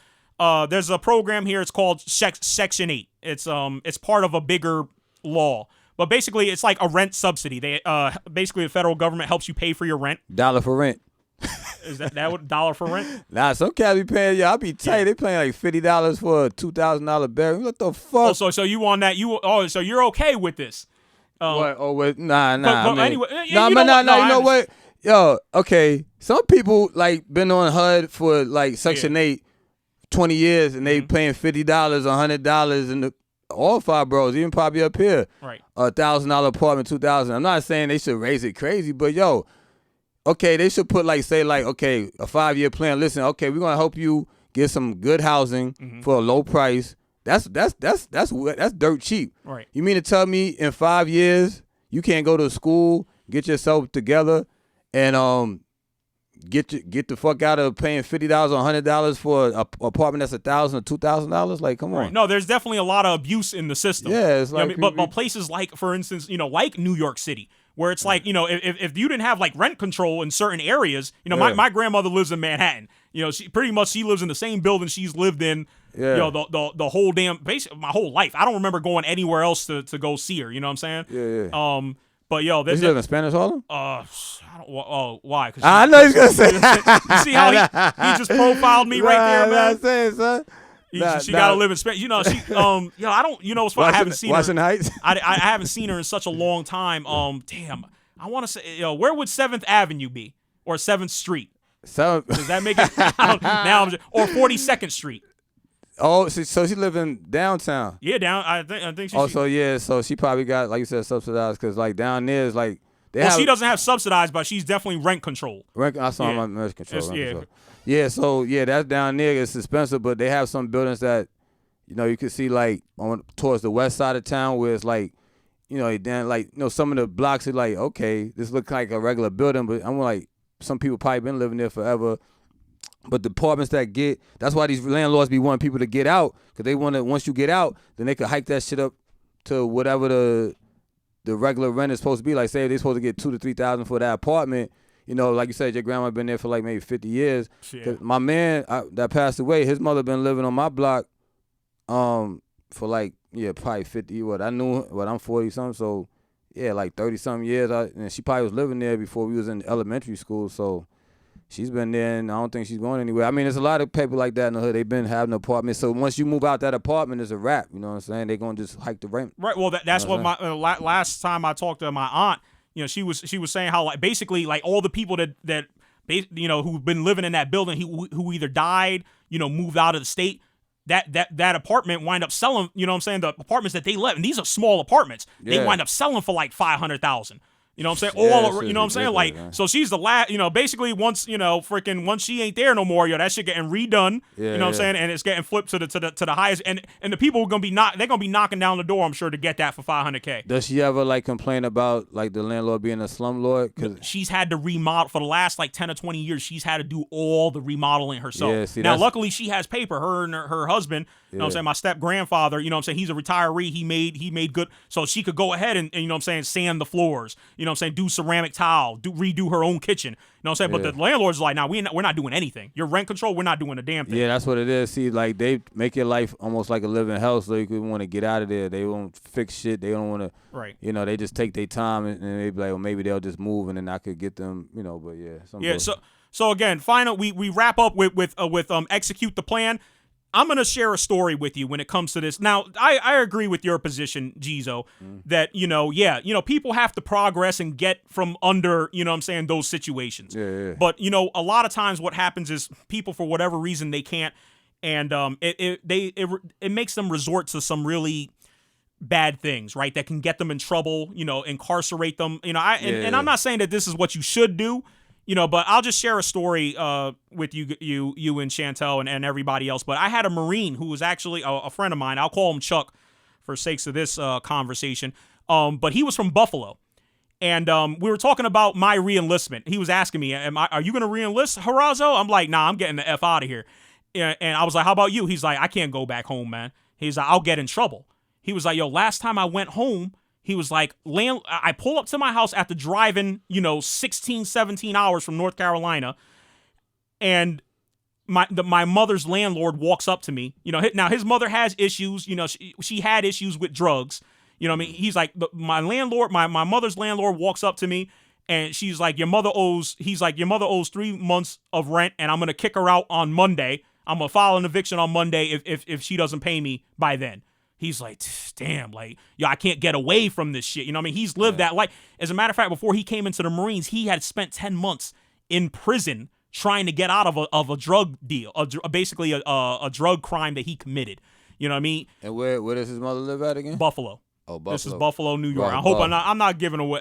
there's a program here. It's called Section 8. It's part of a bigger law. But basically, it's like a rent subsidy. They basically the federal government helps you pay for your rent. $1 for rent. Is that what $1 for rent? Nah, some cats be paying. I be tight. Yeah. They paying like $50 for a $2,000 bedroom. What the fuck? Oh, so you on that? So you're okay with this? What? Oh, wait, nah. But anyway, you know what? Yo, okay. Some people like been on HUD for like Section 8, 20 years, and they paying $50, $100 in all 5 boroughs, even probably up here. Right. $1,000 apartment, $2,000. I'm not saying they should raise it crazy, but yo, okay, they should put okay, a 5-year plan. Listen, okay, we're gonna help you get some good housing for a low price. That's dirt cheap. Right. You mean to tell me in 5 years you can't go to school, get yourself together, and get the fuck out of paying $50 or $100 for an apartment that's $1,000 or $2,000? Like, come on. Right. No, there's definitely a lot of abuse in the system. Yeah, it's like, but places like, for instance, like New York City, where it's like, if you didn't have like rent control in certain areas, my grandmother lives in Manhattan. She lives in the same building she's lived in. Yeah. The whole basically my whole life. I don't remember going anywhere else to go see her. You know what I'm saying? Yeah. But yo, does he live in Spanish Harlem? Why? I know he's gonna say. You see how he just profiled me right there, man. I'm saying, son. She gotta live in Spanish. She I don't. What's funny? I haven't seen Washington her. Heights. I haven't seen her in such a long time. Damn. I want to say, where would 7th Avenue be or 7th Street? Does that make it? Or 42nd Street. Oh, so she live in downtown. Yeah, I think she. Also, yeah, so she probably got, like you said, subsidized, because like down there is like she doesn't have subsidized, but she's definitely rent controlled. I saw my rent control. Yeah, so yeah, that's down there. It's expensive, but they have some buildings that you can see like towards the west side of town where it's like then some of the blocks are like, okay, this looks like a regular building, but I'm like, some people probably been living there forever. But the apartments that's why these landlords be wanting people to get out, because they want to, once you get out, then they could hike that shit up to whatever the regular rent is supposed to be. Like, say they're supposed to get $2,000 to $3,000 for that apartment. Like you said, your grandma been there for like maybe 50 years. Yeah. My man that passed away, his mother been living on my block for like, probably 50. I'm 40 something, so yeah, like 30 something years. And she probably was living there before we was in elementary school, so she's been there, and I don't think she's going anywhere. I mean, there's a lot of people like that in the hood. They've been having an apartment. So once you move out that apartment, it's a wrap. You know what I'm saying? They're going to just hike the rent. Right. Well, that's what my last time I talked to my aunt, she was saying how like basically like all the people that who've been living in that building who either died, moved out of the state, that apartment wind up selling. You know what I'm saying? The apartments that they let, and these are small apartments, they wind up selling for like $500,000. You know what I'm saying? Yeah, All, that you know what I'm saying? shit's Like, ridiculous, man. so she's the last, basically once, once she ain't there no more, that shit getting redone. Yeah, you know what I'm yeah. saying? And it's getting flipped to the highest. And the people are they're gonna be knocking down the door, I'm sure, to get that for $500K. Does she ever like complain about like the landlord being a slumlord? Cause She's had to remodel for the last like 10 or 20 years. She's had to do all the remodeling herself. Yeah, see, now, that's- luckily, she has paper. Her and her husband. You know what I'm Yeah. saying? My step grandfather. You know what I'm saying? He's a retiree. He made good, so she could go ahead and you know what I'm saying, sand the floors. You know what I'm saying? Do ceramic tile. Redo her own kitchen. You know what I'm saying? Yeah. But the landlord's like, nah, we're not doing anything. Your rent control, we're not doing a damn thing. yeah, that's what it is. See, like they make your life almost like a living hell, so you could want to get out of there. They won't fix shit. They don't want to. Right. You know, they just take their time and they be like, well, maybe they'll just move and then I could get them. You know, but yeah. Yeah. So again, final. We wrap up with execute the plan. I'm going to share a story with you when it comes to this. Now, I agree with your position, Jizo, that, people have to progress and get from under, you know what I'm saying, those situations. Yeah. But, a lot of times what happens is people, for whatever reason, they can't. And it makes them resort to some really bad things, right, that can get them in trouble, incarcerate them. And I'm not saying that this is what you should do. But I'll just share a story with you and Chantel and everybody else. But I had a Marine who was actually a friend of mine. I'll call him Chuck for sakes of this conversation. But he was from Buffalo. And we were talking about my re-enlistment. He was asking me, are you going to re-enlist, Harazo? I'm like, nah, I'm getting the F out of here. And I was like, how about you? He's like, I can't go back home, man. He's like, I'll get in trouble. He was like, yo, last time I went home, he was like, I pull up to my house after driving, 16, 17 hours from North Carolina, and my mother's landlord walks up to me. Now his mother has issues. She had issues with drugs. You know what I mean? He's like, my mother's landlord walks up to me, and she's like, your mother owes 3 months of rent, and I'm going to kick her out on Monday. I'm going to file an eviction on Monday if she doesn't pay me by then. He's like, damn, like, I can't get away from this shit. You know what I mean? He's lived that life. As a matter of fact, before he came into the Marines, he had spent 10 months in prison trying to get out of a drug deal, basically a drug crime that he committed. You know what I mean? And where does his mother live at again? Buffalo. Oh, Buffalo. This is Buffalo, New York. Right, I hope I'm not giving away,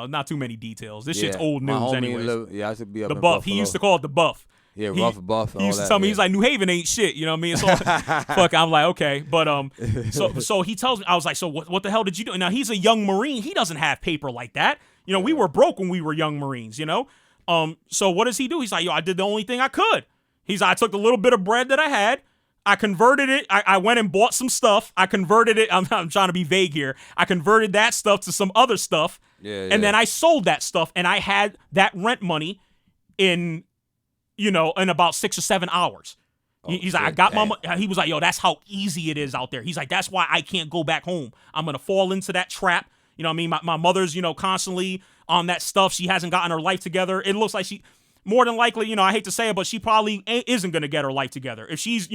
not too many details. This shit's old my news homie anyways. I should be up The in Buff. Buffalo. He used to call it the Buff. Yeah, rough buff. He used to tell me, he's like, New Haven ain't shit. You know what I mean? So, fuck, I'm like, okay. But so he tells me, I was like, so what the hell did you do? Now, he's a young Marine. He doesn't have paper like that. We were broke when we were young Marines, So what does he do? He's like, yo, I did the only thing I could. He's like, I took the little bit of bread that I had. I converted it. I went and bought some stuff. I converted it. I'm trying to be vague here. I converted that stuff to some other stuff. And then I sold that stuff, and I had that rent money in about 6 or 7 hours. He's like, I got my money. He was like, yo, that's how easy it is out there. He's like, that's why I can't go back home. I'm going to fall into that trap. You know what I mean? My mother's, constantly on that stuff. She hasn't gotten her life together. It looks like she, more than likely, I hate to say it, but she probably isn't going to get her life together. If she's,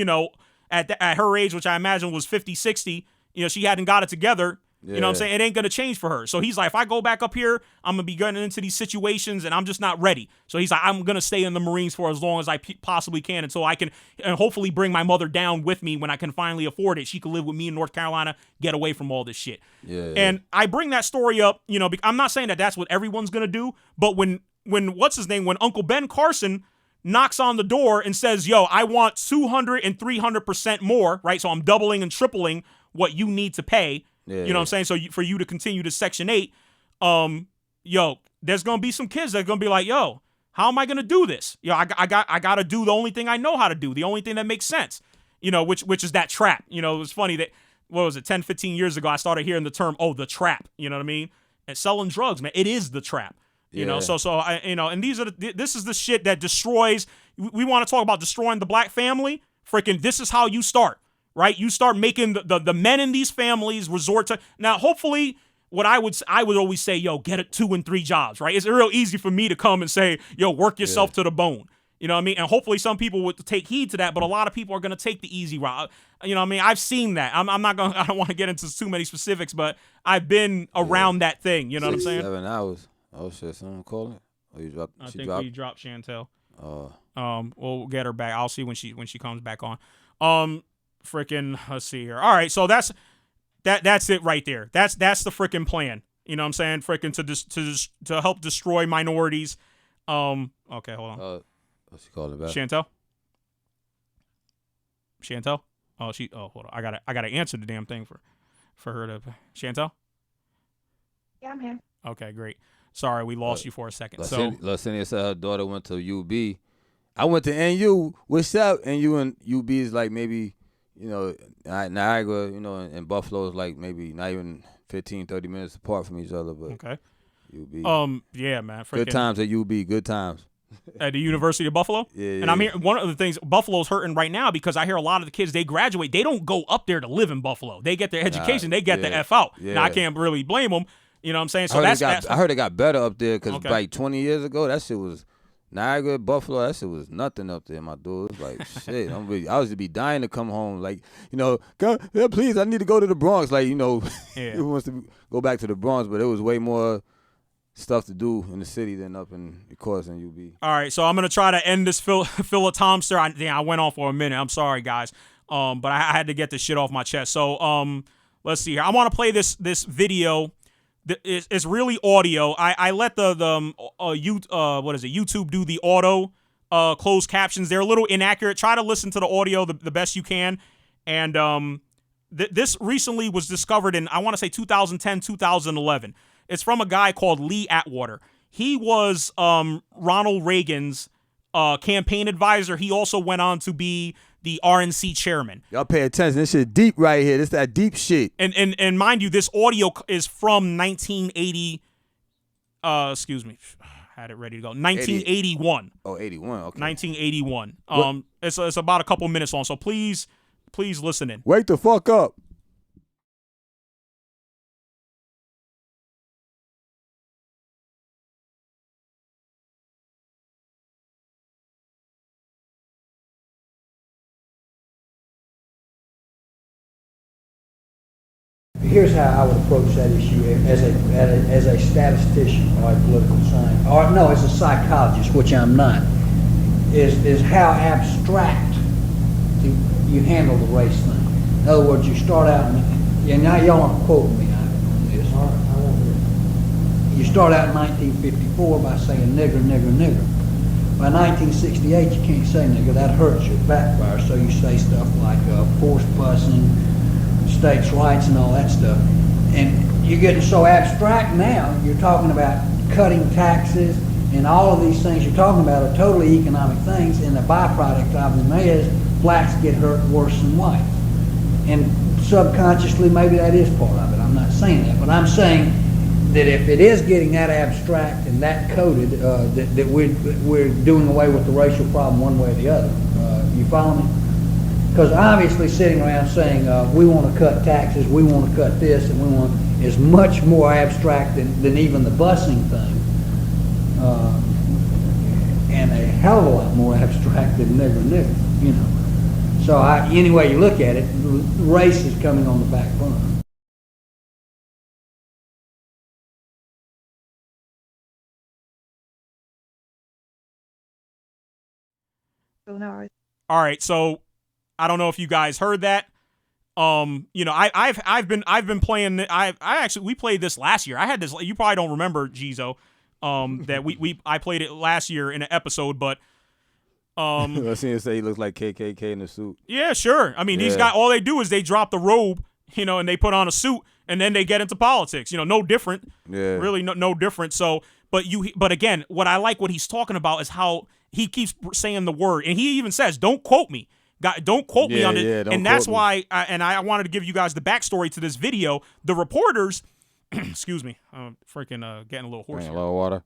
at her age, which I imagine was 50, 60, she hadn't got it together. You know what I'm saying? It ain't going to change for her. So he's like, if I go back up here, I'm going to be getting into these situations and I'm just not ready. So he's like, I'm going to stay in the Marines for as long as I possibly can until I can and hopefully bring my mother down with me when I can finally afford it. She could live with me in North Carolina, get away from all this shit. And I bring that story up, I'm not saying that that's what everyone's going to do, but when what's his name, when Uncle Ben Carson knocks on the door and says, yo, I want 200 and 300% more, right? So I'm doubling and tripling what you need to pay. You know what I'm saying? So for you to continue to Section 8, there's going to be some kids that are going to be like, yo, how am I going to do this? I got to do the only thing I know how to do, the only thing that makes sense, which is that trap. It was funny that, 10, 15 years ago, I started hearing the term, the trap, you know what I mean? And selling drugs, man, it is the trap. So and this is the shit that destroys. We want to talk about destroying the black family. Freaking, this is how you start. Right, you start making the men in these families resort to. Now, hopefully, what I would always say, yo, get it 2 and 3 jobs. Right, it's real easy for me to come and say, yo, work yourself to the bone. You know what I mean? And hopefully, some people would take heed to that. But a lot of people are going to take the easy route. You know what I mean? I've seen that. I'm not going. I don't want to get into too many specifics, but I've been around that thing. You know what I'm saying? 7 hours. Oh shit! Someone call it. Oh, you dropped. I think we dropped Chantel. Oh. We'll get her back. I'll see when she comes back on. Freaking, let's see here. All right, so that's it right there. That's the freaking plan. You know what I'm saying? Freaking to help destroy minorities. Okay, hold on. What's she calling back? Chantel? Oh, hold on. I gotta answer the damn thing for her to. Chantel? Yeah, I'm here. Okay, great. Sorry, we lost you for a second. Lasinia said her daughter went to UB. I went to NU. What's up? NU and UB is like maybe, Niagara, and Buffalo is like maybe not even 15, 30 minutes apart from each other. But okay. UB. Yeah, man. Good times at UB. Good times. At the University of Buffalo? Yeah. And I'm here. One of the things, Buffalo's hurting right now because I hear a lot of the kids, they graduate. They don't go up there to live in Buffalo. They get their education. They get the F out. Yeah. Now, I can't really blame them. You know what I'm saying? So I heard it got better up there because like 20 years ago, that shit was Niagara, Buffalo. That shit was nothing up there, my dude. It was like shit. I was to be dying to come home. Like, please, I need to go to the Bronx. Like, who wants to go back to the Bronx? But it was way more stuff to do in the city than up in, of course, in UB. All right, so I'm gonna try to end this Phil-a-Tomster. I went on for a minute. I'm sorry, guys. But I had to get this shit off my chest. So let's see here. I want to play this video. It's really audio. I let YouTube do the auto closed captions. They're a little inaccurate. Try to listen to the audio the best you can. And this recently was discovered in, I want to say 2010, 2011. It's from a guy called Lee Atwater. He was Ronald Reagan's campaign advisor. He also went on to be the RNC chairman. Y'all pay attention. This shit deep right here. This that deep shit. And mind you, this audio is from 1980. Excuse me, I had it ready to go. 1981. Oh, 81. Okay. 1981. It's about a couple minutes long. So please listen in. Wake the fuck up. Here's how I would approach that issue as a statistician or a political scientist, or no, as a psychologist, which I'm not, is how abstract you handle the race thing. In other words, you start out, and now y'all aren't quoting me on this. I won't hear. You start out in 1954 by saying nigger, nigger, nigger. By 1968, you can't say nigger. That hurts you, backfires. So you say stuff like forced busing, states' rights, and all that stuff. And you're getting so abstract now. You're talking about cutting taxes, and all of these things you're talking about are totally economic things. And the byproduct of them is blacks get hurt worse than whites. And subconsciously, maybe that is part of it. I'm not saying that, but I'm saying that if it is getting that abstract and that coded, that we're doing away with the racial problem one way or the other. You follow me? Because obviously sitting around saying we want to cut taxes, we want to cut this, and we want is much more abstract than even the busing thing, and a hell of a lot more abstract than nigger, you know. So any way you look at it, race is coming on the back burner. All right, so I don't know if you guys heard that. You know, I've been playing. We played this last year. I had this. You probably don't remember, Jizo. That I played it last year in an episode, but let's see him say he looks like KKK in a suit. Yeah, sure. I mean, these guys, all they do is they drop the robe, you know, and they put on a suit, and then they get into politics. You know, no different. Yeah. Really, no different. So, but again, what I like what he's talking about is how he keeps saying the word, and he even says, "Don't quote me." Don't quote me on it. Yeah, and that's why, I wanted to give you guys the backstory to this video. The reporters, excuse me, I'm freaking getting a little hoarse here. A little water.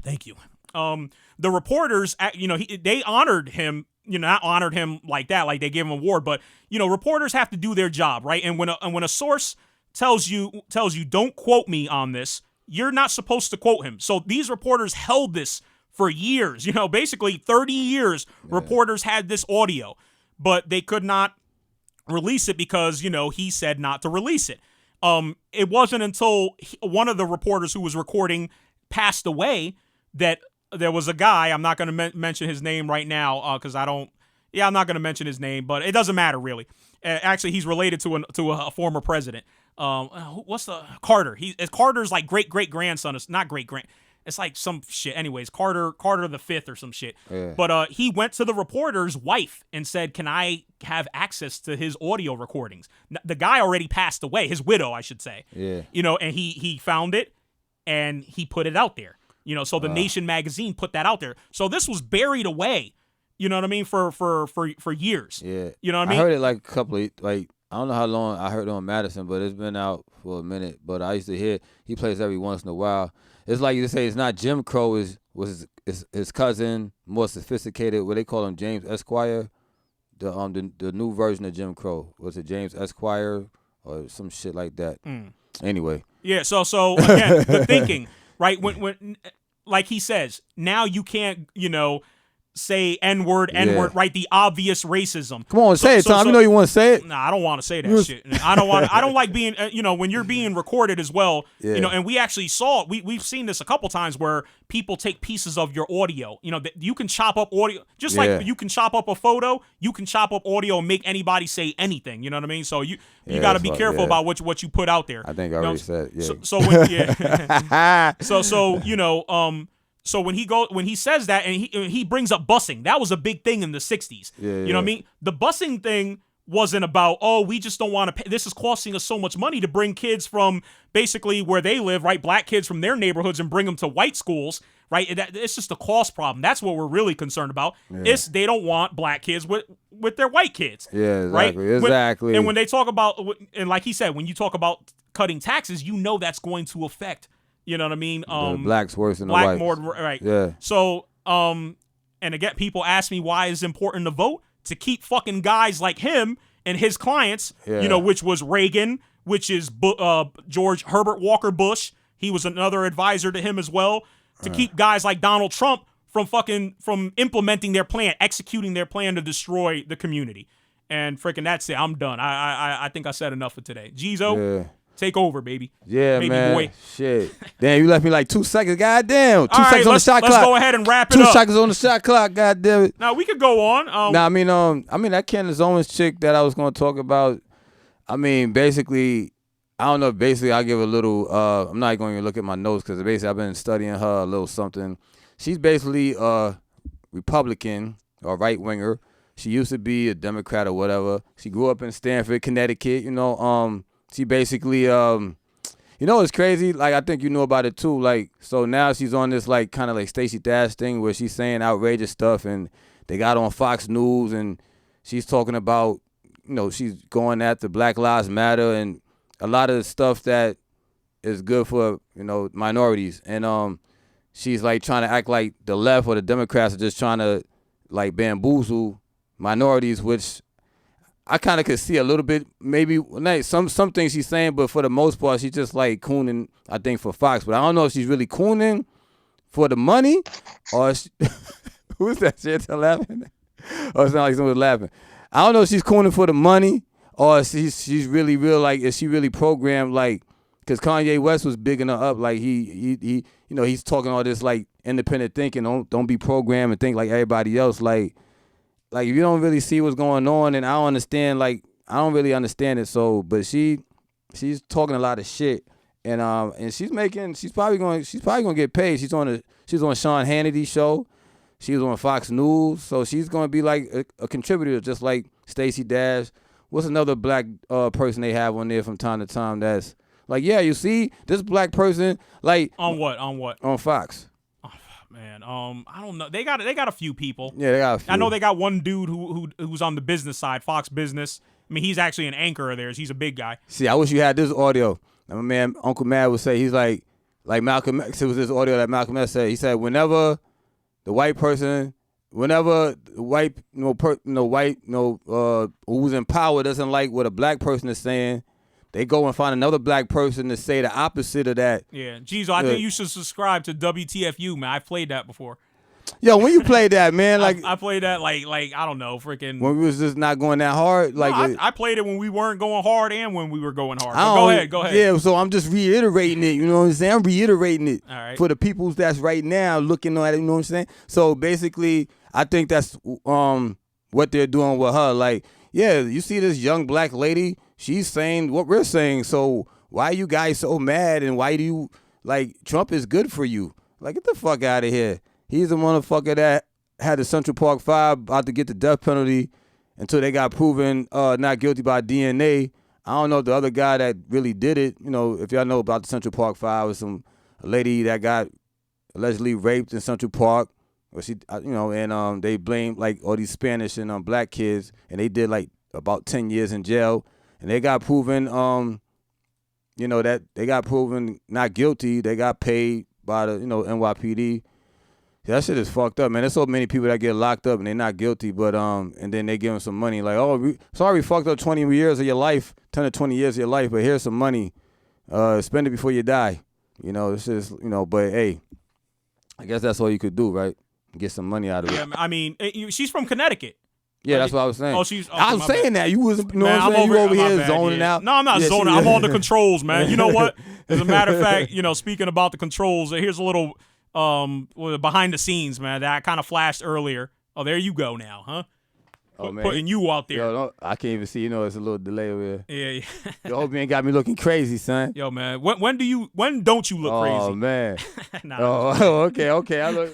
Thank you. The reporters, you know, they honored him, you know, not honored him like that, like they gave him an award, but, you know, reporters have to do their job, right? And when a source tells you don't quote me on this, you're not supposed to quote him. So these reporters held this for years, you know, basically 30 years, reporters had this audio, but they could not release it because, you know, he said not to release it. It wasn't until one of the reporters who was recording passed away that there was a guy, I'm not going to mention his name right now because I'm not going to mention his name, but it doesn't matter really. Actually, he's related to a former president. what's the Carter? Carter's like great grandson. It's not great grand. It's like some shit. Anyways, Carter the fifth or some shit. Yeah. But he went to the reporter's wife and said, "Can I have access to his audio recordings?" The guy already passed away. His widow, I should say. Yeah. And he found it and he put it out there. So the Nation magazine put that out there. So this was buried away. You know what I mean? For years. Yeah. You know what I mean? I heard it like a couple of I don't know how long I heard it on Madison, but it's been out for a minute. But I used to hear he plays every once in a while. It's like you say, it's not Jim Crow. Was his cousin, more sophisticated? What they call him, James Esquire. The new version of Jim Crow, was it James Esquire or some shit like that? Anyway. Yeah. So again, the thinking, right? When like he says, now you can't say N-word, right? The obvious racism. Come on, say it, Tom. You know you want to say it. Nah, I don't want to say that shit. I don't like being, when you're being recorded as well, and we actually saw it. We've seen this a couple times where people take pieces of your audio. You can chop up audio, just like you can chop up a photo, you can chop up audio and make anybody say anything. You know what I mean? So you got to be careful about what you put out there. I think I already said, yeah. So when he says that and he brings up busing, that was a big thing in the 60s. You know what I mean? The busing thing wasn't about, we just don't want to pay. This is costing us so much money to bring kids from basically where they live, right? Black kids from their neighborhoods and bring them to white schools, right? It's just a cost problem. That's what we're really concerned about. Yeah. They don't want black kids with their white kids. Yeah, exactly. Right? Exactly. And when they talk about, and like he said, when you talk about cutting taxes, that's going to affect, you know what I mean? The blacks worse than the whites. More, right. Yeah. So, and again, people ask me why it's important to vote to keep fucking guys like him and his clients, which was Reagan, which is George Herbert Walker Bush. He was another advisor to him as well, to keep guys like Donald Trump from implementing their plan, executing their plan to destroy the community. And freaking that's it. I'm done. I think I said enough for today. Jizo. Yeah. Take over, baby. Yeah, baby man. Boy. Shit. Damn, you left me like 2 seconds. Goddamn. 2 right, seconds on the shot clock. Let's go ahead and wrap it 2 up. 2 seconds on the shot clock. Goddamn it. Now we could go on. I mean that Candace Owens chick that I was going to talk about. I mean, basically, I don't know. Basically, I'll give a little. I'm not going to look at my notes because basically I've been studying her a little something. She's basically a Republican or right winger. She used to be a Democrat or whatever. She grew up in Stamford, Connecticut. She basically it's crazy. Like, I think you know about it too. Like, so now she's on this like kind of like Stacey Dash thing where she's saying outrageous stuff, and they got on Fox News, and she's talking about, she's going after Black Lives Matter and a lot of the stuff that is good for minorities, and she's like trying to act like the left or the Democrats are just trying to like bamboozle minorities, which I kind of could see a little bit, maybe some things she's saying, but for the most part, she's just like cooning, I think, for Fox. But I don't know if she's really cooning for the money or who's that shit laughing? Or it's not like someone's laughing. I don't know if she's cooning for the money or she's really real, like, is she really programmed, like, because Kanye West was bigging her up, like he's talking all this like independent thinking, don't be programmed and think like everybody else, like if you don't really see what's going on, and I don't understand, like, I don't really understand it. So, but she's talking a lot of shit, and she's probably gonna get paid. She's on Sean Hannity's show. She was on Fox News, so she's gonna be like a contributor, just like Stacey Dash. What's another black person they have on there from time to time that's like, yeah, you see this black person, like on what? On Fox. Man, I don't know. They got a few people. Yeah, they got a few. I know they got one dude who's on the business side, Fox Business. I mean, he's actually an anchor of theirs. He's a big guy. See, I wish you had this audio. My man, Uncle Mad would say, he's like Malcolm X. It was this audio that Malcolm X said. He said, whenever the white, who's in power doesn't like what a black person is saying, they go and find another black person to say the opposite of that. Yeah, Jizo, I think you should subscribe to WTFU, man. I've played that before. Yo, when you played that, man, like I played that like I don't know, freaking. When we was just not going that hard, like I played it when we weren't going hard and when we were going hard. Go ahead. Yeah, so I'm just reiterating it. You know what I'm saying? I'm reiterating it all right. For the people that's right now looking at it. You know what I'm saying? So basically, I think that's what they're doing with her. Like, yeah, you see this young black lady. she's saying what we're saying. So why are you guys so mad? And why do you like Trump is good for you? Like, get the fuck out of here. He's the motherfucker that had the Central Park Five about to get the death penalty until they got proven not guilty by DNA. I don't know if the other guy that really did it. You know, if y'all know about the Central Park Five, it was a lady that got allegedly raped in Central Park. Or she, you know, and they blamed like all these Spanish and black kids, and they did like about 10 years in jail, and they got proven, you know, that they got proven not guilty. They got paid by the, you know, NYPD. That shit is fucked up, man. There's so many people that get locked up and they're not guilty, but and then they give them some money, like, oh, sorry, we fucked up 20 years of your life, 10 to 20 years of your life, but here's some money, spend it before you die. You know, this is, you know, but hey, I guess that's all you could do, right? Get some money out of it. Yeah, I mean, she's from Connecticut. Yeah, that's what I was saying. Oh, I was saying that. You was, you know man, what I'm saying? You over here bad, zoning out. No, I'm not zoning. I'm on the controls, man. You know what? As a matter of fact, you know, speaking about the controls, here's a little behind the scenes, man, that I kind of flashed earlier. Oh, there you go now, huh? Oh, man. Putting you out there. Yo, I can't even see. You know, it's a little delay over here. Yeah. Yo, hope you ain't got me looking crazy, son. Yo, man, when don't you look crazy? Oh, man. Nah, okay. I look.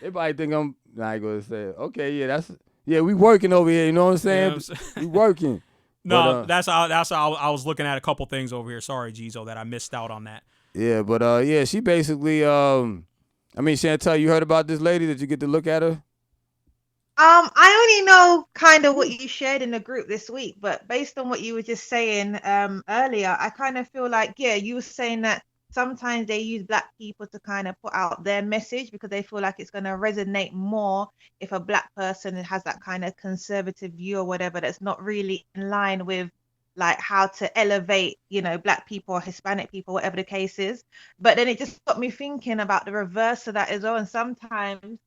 Everybody think I'm not going to say it. Okay, yeah, we working over here. You know what I'm saying? We working. No, but, that's how I was looking at a couple things over here. Sorry, Gizo, that I missed out on that. Yeah, but yeah, she basically, I mean, Chantel, you heard about this lady? Did you get to look at her? I only know kind of what you shared in the group this week, but based on what you were just saying earlier, I kind of feel like, yeah, you were saying that sometimes they use black people to kind of put out their message because they feel like it's going to resonate more if a black person has that kind of conservative view or whatever that's not really in line with like how to elevate, you know, black people or Hispanic people, whatever the case is. But then it just got me thinking about the reverse of that as well. And sometimes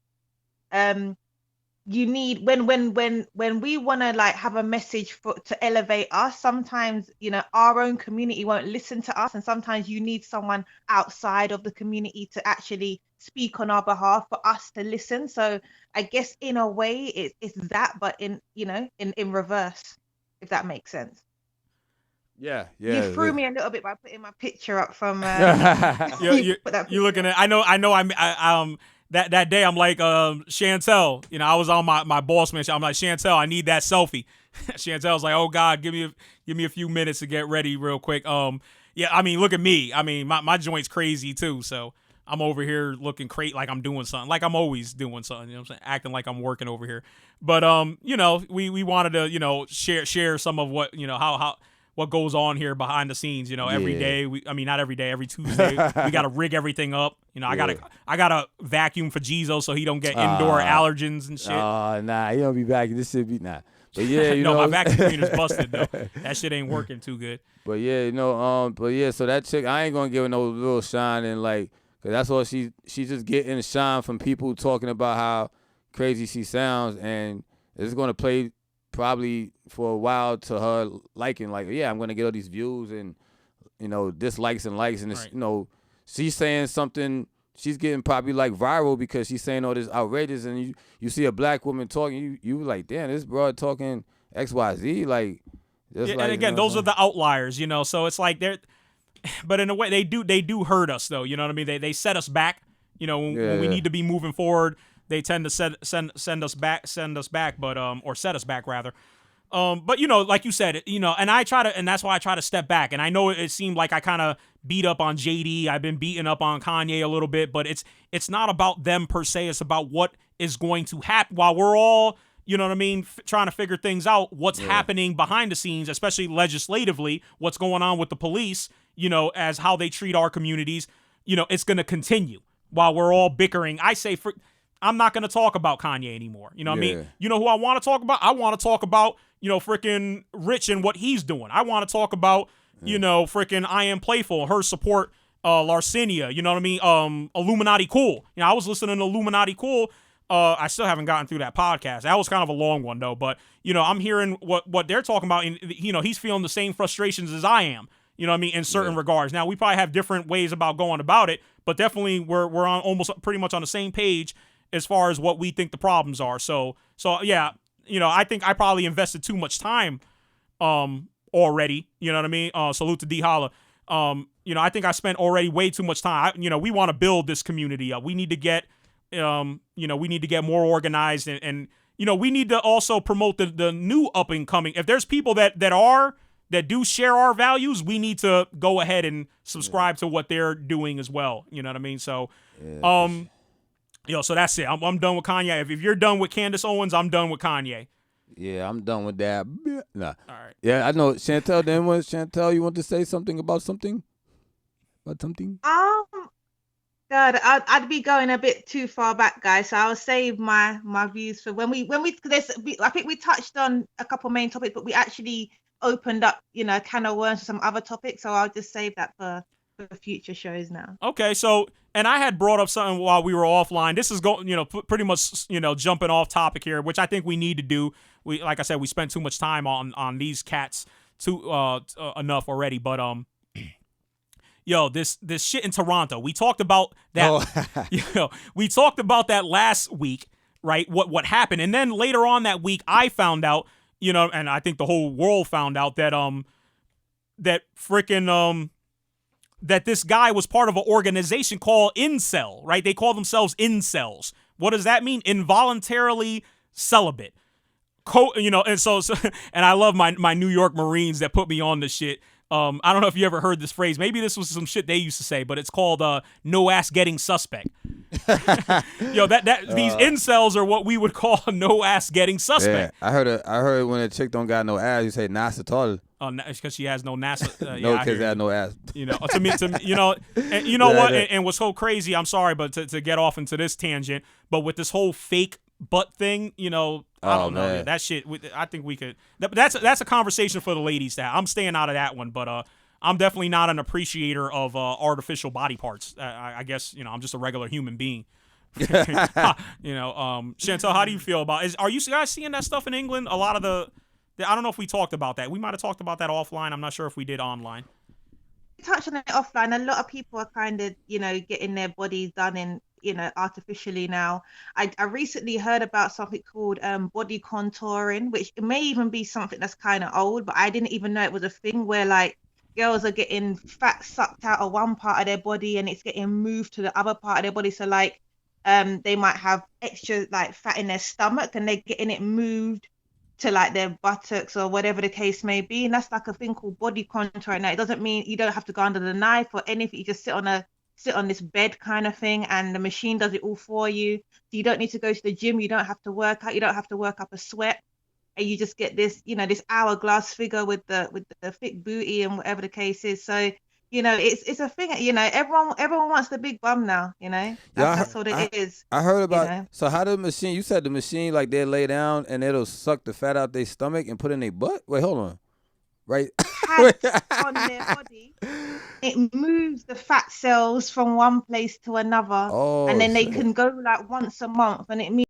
you need when we want to like have a message to elevate us, sometimes, you know, our own community won't listen to us, and sometimes you need someone outside of the community to actually speak on our behalf for us to listen. So I guess in a way it's that, but in, you know, in reverse, if that makes sense. Yeah. You threw me a little bit by putting my picture up from you looking at, I know that day I'm like, Chantel, you know, I was on my boss man. I'm like, Chantel, I need that selfie. Chantel's like, oh God, give me a few minutes to get ready real quick. Yeah, I mean, look at me. I mean, my joint's crazy too. So I'm over here looking crazy, like I'm doing something, like I'm always doing something, you know what I'm saying? Acting like I'm working over here. But, you know, we wanted to, you know, share some of what, you know, how what goes on here behind the scenes, you know, every day. Not every day, every Tuesday. We got to rig everything up. You know, I gotta vacuum for Gizo so he don't get indoor allergens and shit. Nah, he don't be vacuuming. This should be nah. But yeah, you know, my vacuum cleaner's busted though. That shit ain't working too good. But yeah, you know, so that chick, I ain't gonna give her no little shine and like, cause that's all she's just getting shine from people talking about how crazy she sounds, and it's gonna play probably for a while to her liking, like, yeah, I'm going to get all these views and, you know, dislikes and likes. And, it's, right. You know, she's saying something, she's getting probably like viral because she's saying all this outrageous. And you see a black woman talking, you like, damn, this broad talking XYZ. Like, just and again, those are the outliers, you know, so it's like but in a way they do hurt us though. You know what I mean? They set us back, you know, when we need to be moving forward. They tend to send us back, but or set us back rather. But you know, like you said, you know, and that's why I try to step back. And I know it seemed like I kind of beat up on JD. I've been beating up on Kanye a little bit, but it's not about them per se. It's about what is going to happen while we're all, you know what I mean, trying to figure things out. What's happening behind the scenes, especially legislatively, what's going on with the police, you know, as how they treat our communities. You know, it's going to continue while we're all bickering. I'm not going to talk about Kanye anymore. You know what I mean? You know who I want to talk about? I want to talk about, you know, freaking Rich and what he's doing. I want to talk about, you know, freaking I Am Playful, her support, Larcenia, you know what I mean? Illuminati Cool. You know, I was listening to Illuminati Cool. I still haven't gotten through that podcast. That was kind of a long one, though. But, you know, I'm hearing what they're talking about. And, you know, he's feeling the same frustrations as I am. You know what I mean? In certain regards. Now, we probably have different ways about going about it. But definitely we're on almost pretty much on the same page as far as what we think the problems are. So yeah, you know, I think I probably invested too much time already. You know what I mean? Salute to D Holla. I think I spent already way too much time. We want to build this community up. We need to get, we need to get more organized, and we need to also promote the new up and coming. If there's people that do share our values, we need to go ahead and subscribe to what they're doing as well. You know what I mean? So, so that's it. I'm done with Kanye. If you're done with Candace Owens, I'm done with Kanye. Yeah, I'm done with that. Nah. All right. Yeah, I know. Chantel, Chantel, you want to say something about something? About something? God, I'd be going a bit too far back, guys. So I'll save my views for when we. I think we touched on a couple main topics, but we actually opened up, a can of worms for some other topics. So I'll just save that for future shows now. Okay, so and I had brought up something while we were offline. This is going, pretty much, jumping off topic here, which I think we need to do. We, like I said, we spent too much time on these cats enough already, but this shit in Toronto. We talked about that. We talked about that last week, right? What happened, and then later on that week, I found out, and I think the whole world found out that that this guy was part of an organization called Incel, right? They call themselves Incels. What does that mean? Involuntarily celibate. And so and I love my New York Marines that put me on this shit. I don't know if you ever heard this phrase. Maybe this was some shit they used to say, but it's called no ass getting suspect. These incels are what we would call no ass getting suspect. Yeah, I heard when a chick don't got no ass, you say nasa tall. It's because she has no NASA. No, because has no ass. To me, and what? And what's so crazy? I'm sorry, but to get off into this tangent, but with this whole fake butt thing, I don't know. Yeah, that shit. I think we could. That's a conversation for the ladies. That I'm staying out of that one, but I'm definitely not an appreciator of artificial body parts. I guess I'm just a regular human being. Chantel, how do you feel about? Are you guys seeing that stuff in England? A lot of I don't know if we talked about that. We might have talked about that offline. I'm not sure if we did online. We touched on it offline. A lot of people are kind of, getting their bodies done in, artificially now. I recently heard about something called body contouring, which may even be something that's kind of old, but I didn't even know it was a thing where like girls are getting fat sucked out of one part of their body and it's getting moved to the other part of their body. So like they might have extra like fat in their stomach and they're getting it moved to like their buttocks or whatever the case may be, and that's like a thing called body contouring. Now it doesn't mean you don't have to go under the knife or anything. You just sit on this bed kind of thing, and the machine does it all for you. So you don't need to go to the gym. You don't have to work out. You don't have to work up a sweat, and you just get this, this hourglass figure with the thick booty and whatever the case is. So it's a thing. Everyone wants the big bum now. That's what it is. I heard about. So how the machine? You said the machine like they lay down and it'll suck the fat out their stomach and put in their butt. Wait, hold on. Right. On their body, it moves the fat cells from one place to another, and then they can go like once a month, and it means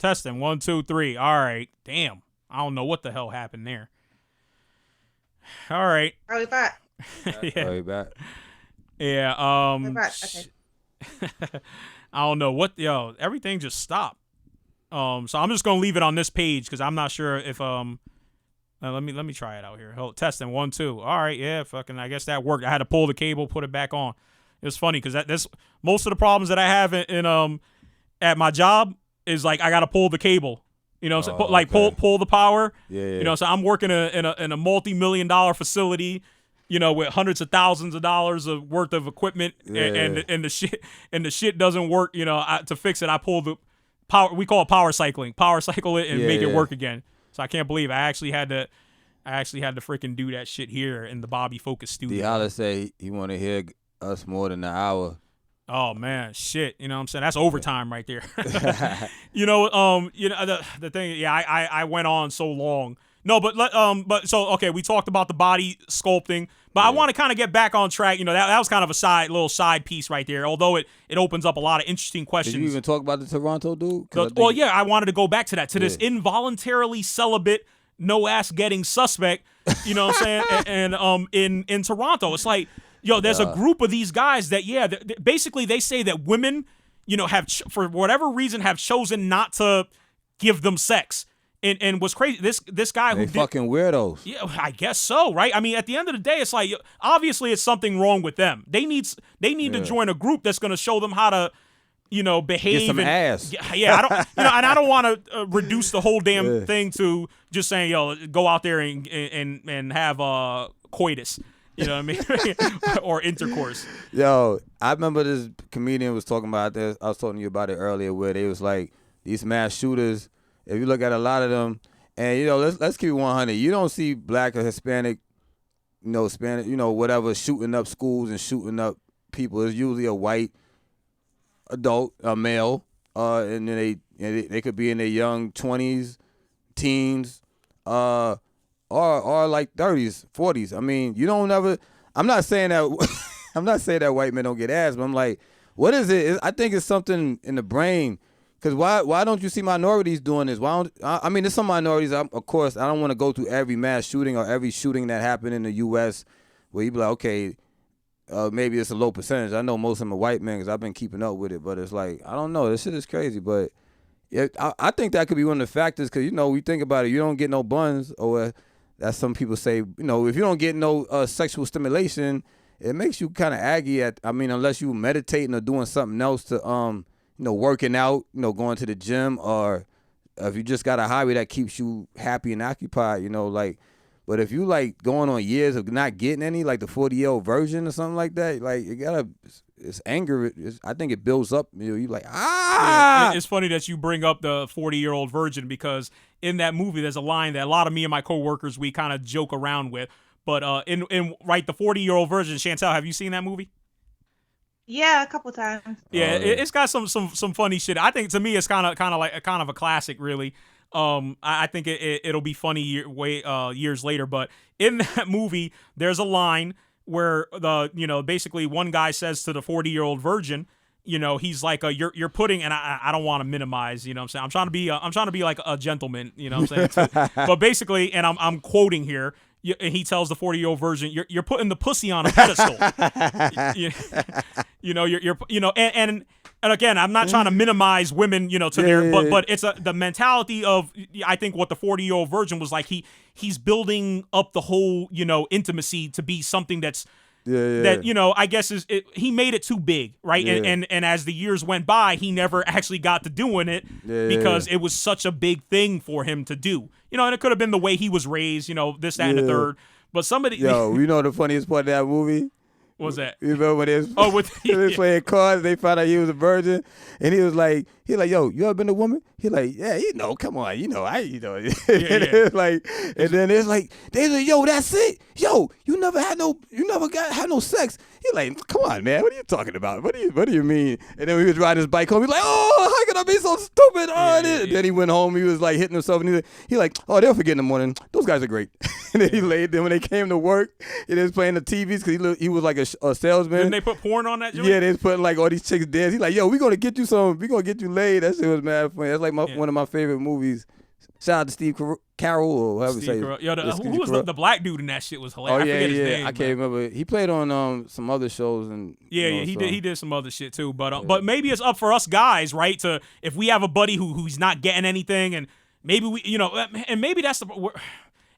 Testing 1, 2, 3. All right. Damn. I don't know what the hell happened there. All right. Are we back? Yeah. Are we back? Yeah. We're back. Okay. I don't know what. Yo, everything just stopped. So I'm just gonna leave it on this page because I'm not sure if let me try it out here. Hold, testing 1, 2. All right. Yeah. Fucking. I guess that worked. I had to pull the cable, put it back on. It was funny because that's most of the problems that I have in at my job is like I gotta pull the cable. You know, so pull the power. Yeah. You know, so I'm working in a multi-million-dollar facility. You know, with hundreds of thousands of dollars of worth of equipment, and the shit doesn't work. You know, to fix it, I pull the power. We call it power cycling. Power cycle it and make it work again. So I can't believe I actually had to freaking do that shit here in the Bobby Focus studio. D. Holler say he want to hear us more than an hour. Oh man, shit! You know what I'm saying? That's overtime right there. You know, the thing. Yeah, I went on so long. No, but so okay, we talked about the body sculpting, but I want to kind of get back on track. You know, that was kind of a little side piece right there. Although it opens up a lot of interesting questions. Did you even talk about the Toronto dude? Well, yeah, I wanted to go back to that, this involuntarily celibate, no ass getting suspect. You know what I'm saying? And in Toronto, it's like, yo, there's a group of these guys that basically they say that women, you know, have for whatever reason have chosen not to give them sex. And what's crazy, this guy who fucking weirdos. Yeah, I guess so, right? I mean, at the end of the day, it's like obviously it's something wrong with them. They need to join a group that's going to show them how to, you know, behave. Get some ass. Yeah, I don't, you know, and I don't want to reduce the whole damn thing to just saying, yo, go out there and have coitus. You know what I mean? Or intercourse. Yo, I remember this comedian was talking about this. I was talking to you about it earlier, where they was like these mass shooters. If you look at a lot of them, and you know, let's keep it 100. You don't see black or Hispanic, Spanish, whatever, shooting up schools and shooting up people. It's usually a white adult, a male, and then they could be in their young 20s, teens, or like 30s, 40s. I mean, you don't ever. I'm not saying that. I'm not saying that white men don't get ass, but I'm like, what is it? I think it's something in the brain. Because why don't you see minorities doing this? I mean, there's some minorities, of course, I don't want to go through every mass shooting or every shooting that happened in the U.S. where you be like, okay, maybe it's a low percentage. I know most of them are white men because I've been keeping up with it. But it's like, I don't know. This shit is crazy. But I think that could be one of the factors because, we think about it. You don't get no buns or as some people say, if you don't get no sexual stimulation, it makes you kind of aggy unless you meditating or doing something else to working out, going to the gym, or if you just got a hobby that keeps you happy and occupied, but if you like going on years of not getting any, like the 40-year-old virgin or something like that, like it's anger. I think it builds up. You like, Yeah, it's funny that you bring up the 40-year-old virgin because in that movie, there's a line that a lot of me and my coworkers, we kind of joke around with. But the 40-year-old virgin, Chantel, have you seen that movie? Yeah, a couple times. Yeah, it's got some funny shit. I think to me it's kind of a classic, really. I think it'll be funny years later. But in that movie, there's a line where basically one guy says to the 40-year-old virgin, he's like, you're putting, and I don't want to minimize, what I'm saying. I'm trying to be like a gentleman, what I'm saying. But basically, and I'm quoting here. He tells the 40-year-old virgin, "You're putting the pussy on a pedestal." And again, I'm not trying to minimize women, to their, but it's the mentality of, I think what the 40-year-old virgin was like. He's building up the whole, intimacy to be something that's. That I guess he made it too big, right? And as the years went by, he never actually got to doing it because it was such a big thing for him to do. And it could have been the way he was raised, this, that, and the third. But somebody, the funniest part of that movie. What was that? You remember when they was playing cards? They found out he was a virgin, and he was like, yo, you ever been a woman? He like, yeah, come on, It's like, and then it's like, they like, yo, that's it, yo, you never had no sex. He like, come on, man, what are you talking about? What do you mean? And then when he was riding his bike home, he's like, oh, how can I be so stupid? And then he went home, he was like hitting himself, and he like, oh, they'll forget in the morning. Those guys are great. And then he laid them when they came to work. He was playing the TVs because he was like a salesman. Didn't they put porn on that joint? Yeah, they was putting like all these chicks dance. He's like, yo, we gonna get you some. We gonna get you laid. That shit was mad funny. That's like one of my favorite movies. Shout out to Steve Carell or whoever you say. Yo, who was the black dude in that shit was hilarious. Oh yeah, I forget his name, I can't remember. He played on some other shows and he did some other shit too. But maybe it's up for us guys, right? To if we have a buddy who's not getting anything, and maybe we, and maybe that's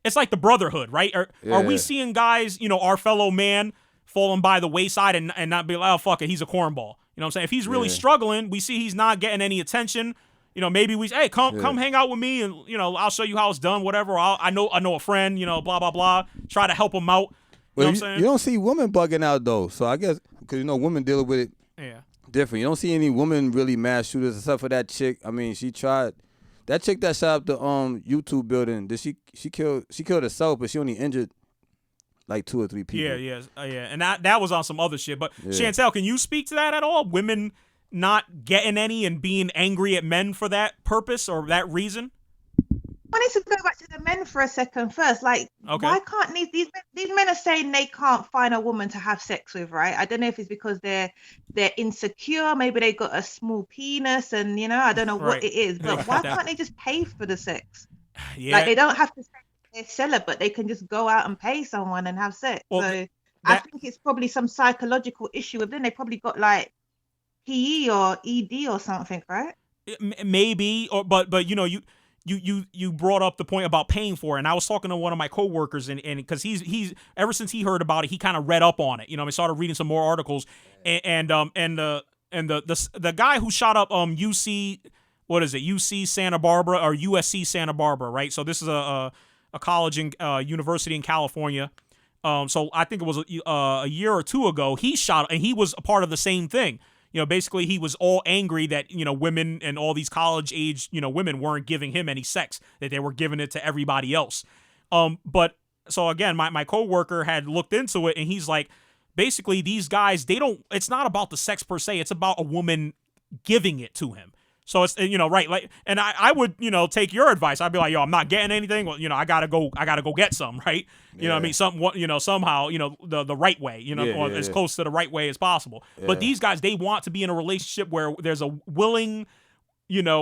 it's like the brotherhood, right? Are we seeing guys, our fellow man falling by the wayside and not be like, oh fuck it, he's a cornball. You know what I'm saying? If he's really struggling, we see he's not getting any attention. Maybe we say, hey, come hang out with me, and I'll show you how it's done, whatever. I know a friend, blah blah blah. Try to help him out. You know what I'm saying? You don't see women bugging out though, so I guess because women dealing with it different. You don't see any women really mass shooters except for that chick. I mean, she tried. That chick that shot up the Wtfu building. Did she killed herself, but she only injured like 2 or 3 people. Yeah, and that was on some other shit. But Chantel, can you speak to that at all? Women not getting any and being angry at men for that purpose or that reason? I need to go back to the men for a second first. Like, why can't these men are saying they can't find a woman to have sex with, right? I don't know if it's because they're insecure. Maybe they got a small penis, and I don't know what it is. But why can't they just pay for the sex? Yeah, like they don't have to say they're celibate. They can just go out and pay someone and have sex. Well, so I think it's probably some psychological issue with them. They probably got like PE or ED or something, right? Maybe, but you brought up the point about paying for it, and I was talking to one of my coworkers, and because he's ever since he heard about it, he kind of read up on it. I started reading some more articles, and the guy who shot up UC Santa Barbara or USC Santa Barbara, right? So this is a college and university in California. So I think it was a year or two ago he shot, and he was a part of the same thing. Basically he was all angry that, women and all these college age, women weren't giving him any sex, that they were giving it to everybody else. But so again, my coworker had looked into it, and he's like, basically these guys, it's not about the sex per se. It's about a woman giving it to him. So it's, right. Like, and I would, take your advice. I'd be like, yo, I'm not getting anything. Well, I gotta go get some, right? You know what I mean? Somehow, the right way, or as close to the right way as possible. Yeah. But these guys, they want to be in a relationship where there's a willing,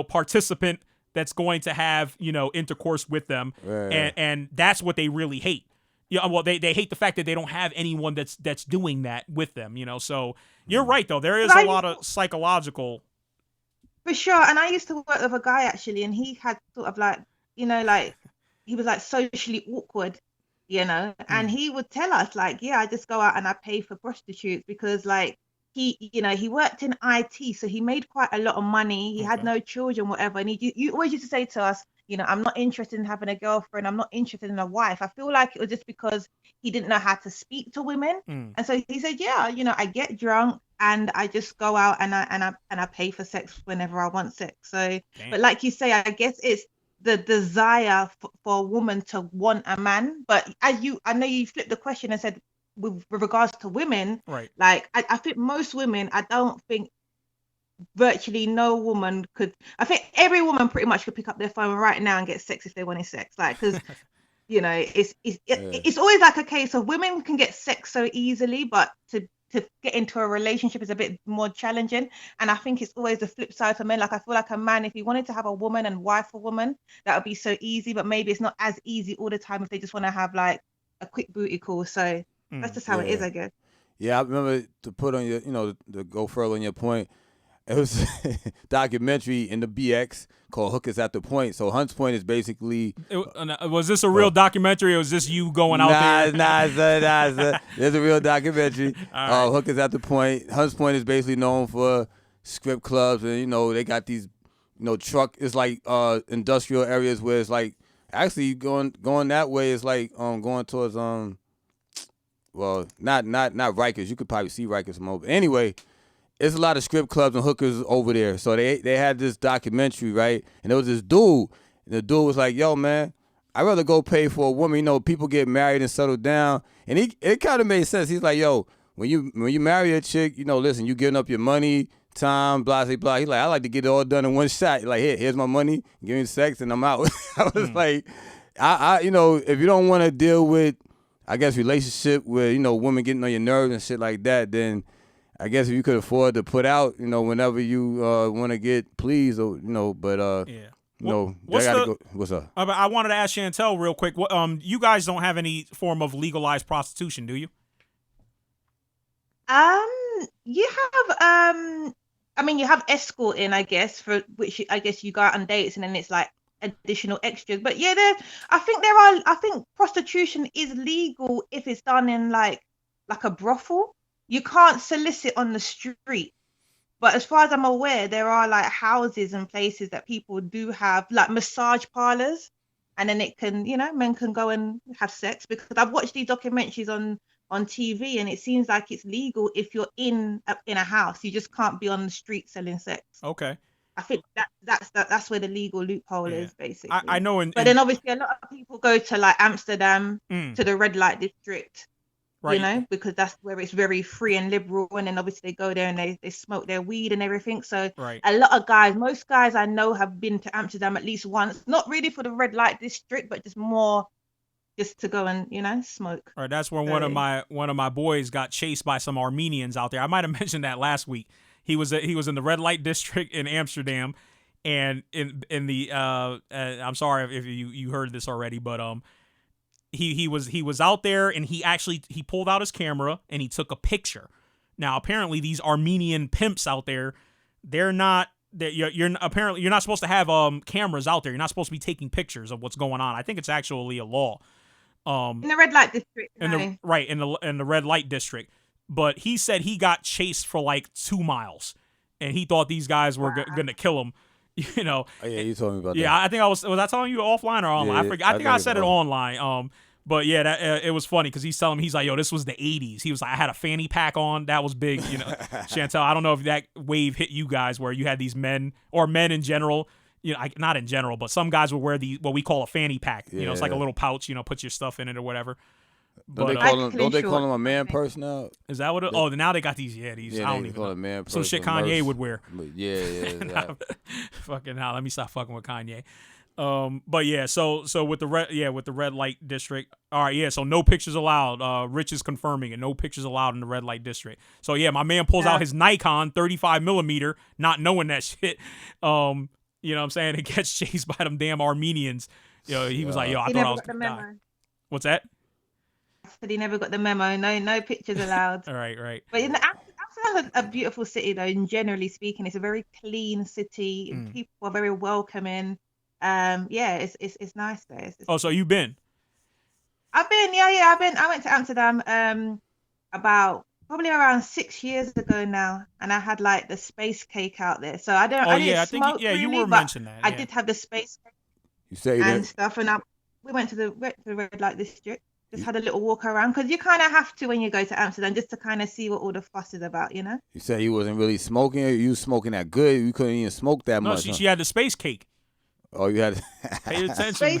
participant that's going to have, intercourse with them. Right. And that's what they really hate. Yeah, well, they hate the fact that they don't have anyone that's doing that with them, So you're right, though. There is a lot of psychological. For sure. And I used to work with a guy actually, and he had sort of like, like he was like socially awkward, and he would tell us like, yeah, I just go out and I pay for prostitutes because like he worked in IT, so he made quite a lot of money. He had no children, whatever. And you always used to say to us, I'm not interested in having a girlfriend. I'm not interested in a wife. I feel like it was just because he didn't know how to speak to women. And so he said, yeah, I get drunk and I just go out and I pay for sex whenever I want sex. So, but like you say, I guess it's the desire for a woman to want a man. But I know you flipped the question and said with regards to women, right? Like I think most women, I don't think virtually no woman could. I think every woman pretty much could pick up their phone right now and get sex if they wanted sex, like because it's always like a case of women can get sex so easily, but to get into a relationship is a bit more challenging. And I think it's always the flip side for men. Like I feel like a man, if he wanted to have a woman and wife a woman, that would be so easy, but maybe it's not as easy all the time if they just want to have like a quick booty call. So that's just how it is, I guess. Yeah, I remember to put on your, to go further on your point. It was a documentary in the BX called Hookers at the Point. So Hunts Point is basically... Was this a real documentary or was this you going out there? Nah. There's a real documentary. Right. Hookers at the Point. Hunts Point is basically known for strip clubs and, they got these, truck... It's like industrial areas where it's like... Actually, going that way is like going towards... Well, not Rikers. You could probably see Rikers from over. Anyway... There's a lot of strip clubs and hookers over there. So they had this documentary, right? And there was this dude. And the dude was like, yo, man, I'd rather go pay for a woman. People get married and settle down. And it kind of made sense. He's like, yo, when you marry a chick, listen, you giving up your money, time, blah, blah, blah. He's like, I like to get it all done in one shot. Like, here's my money, give me sex, and I'm out. I was like, You know, if you don't want to deal with, I guess, relationship with, you know, women getting on your nerves and shit like that, then I guess if you could afford to put out, you know, whenever you want to get pleased, or, you know, but yeah. no, what's up? I wanted to ask Chantel real quick. You guys don't have any form of legalized prostitution, do you? You have I mean, you have escorting, I guess, for which I guess you go out on dates and then it's like additional extras. But yeah, I think prostitution is legal if it's done in like a brothel. You can't solicit on the street. But as far as I'm aware, there are like houses and places that people do have like massage parlors, and then it can, you know, men can go and have sex, because I've watched these documentaries on TV, and it seems like it's legal if you're in a house. You just can't be on the street selling sex. Okay. I think that's where the legal loophole is, basically. I know. But then obviously a lot of people go to like Amsterdam to the red light district, right, you know, because that's where it's very free and liberal. And then obviously they go there and they smoke their weed and everything. So a lot of guys, most guys I know have been to Amsterdam at least once, not really for the red light district, but just to go and, you know, smoke. All right, that's where one of my boys got chased by some Armenians out there. I might have mentioned that last week. He was in the red light district in Amsterdam, and in the I'm sorry if you heard this already, but he was out there, and he pulled out his camera and he took a picture. Now apparently these Armenian pimps out there, you're not supposed to have cameras out there. You're not supposed to be taking pictures of what's going on. I think it's actually a law. In the red light district. In the red light district. But he said he got chased for like 2 miles, and he thought these guys were going to kill him. You know. Oh, yeah, you told me about that. Yeah, I think was I telling you offline or online? Yeah, I think I said it online. But yeah, it was funny because he's like, yo, this was the 80s. He was like, I had a fanny pack on. That was big, you know. Chantel, I don't know if that wave hit you guys where you had these men, or men in general, you know, not in general, but some guys would wear what we call a fanny pack. You know, it's like a little pouch, you know, put your stuff in it or whatever. Don't they call him a man purse now? Is that what? Oh, now they got these. Yeah, I don't even know. A man purse, some shit Kanye would wear. Yeah. Fucking hell, let me stop fucking with Kanye. But yeah, so with the red light district. All right, yeah. So no pictures allowed. Rich is confirming it. No pictures allowed in the red light district. So yeah, my man pulls out his Nikon 35mm, not knowing that shit. You know what I'm saying? It gets chased by them damn Armenians. You know, he was like, yo, I thought I was gonna die. What's that? Said he never got the memo. No pictures allowed. All right. But Amsterdam's a beautiful city, though. And generally speaking, it's a very clean city. People are very welcoming. Yeah, it's nice there. So you've been? I've been. Yeah. I went to Amsterdam about probably around 6 years ago now, and I had like the space cake out there. So I don't. I think you were mentioning that. I did have the space cake. You say and that stuff, and we went to the red light district. Just had a little walk around, because you kind of have to when you go to Amsterdam, just to kind of see what all the fuss is about, you know? You said you wasn't really smoking. You was smoking that good. You couldn't even smoke that much. No, she had the space cake. Oh, you had. Pay attention.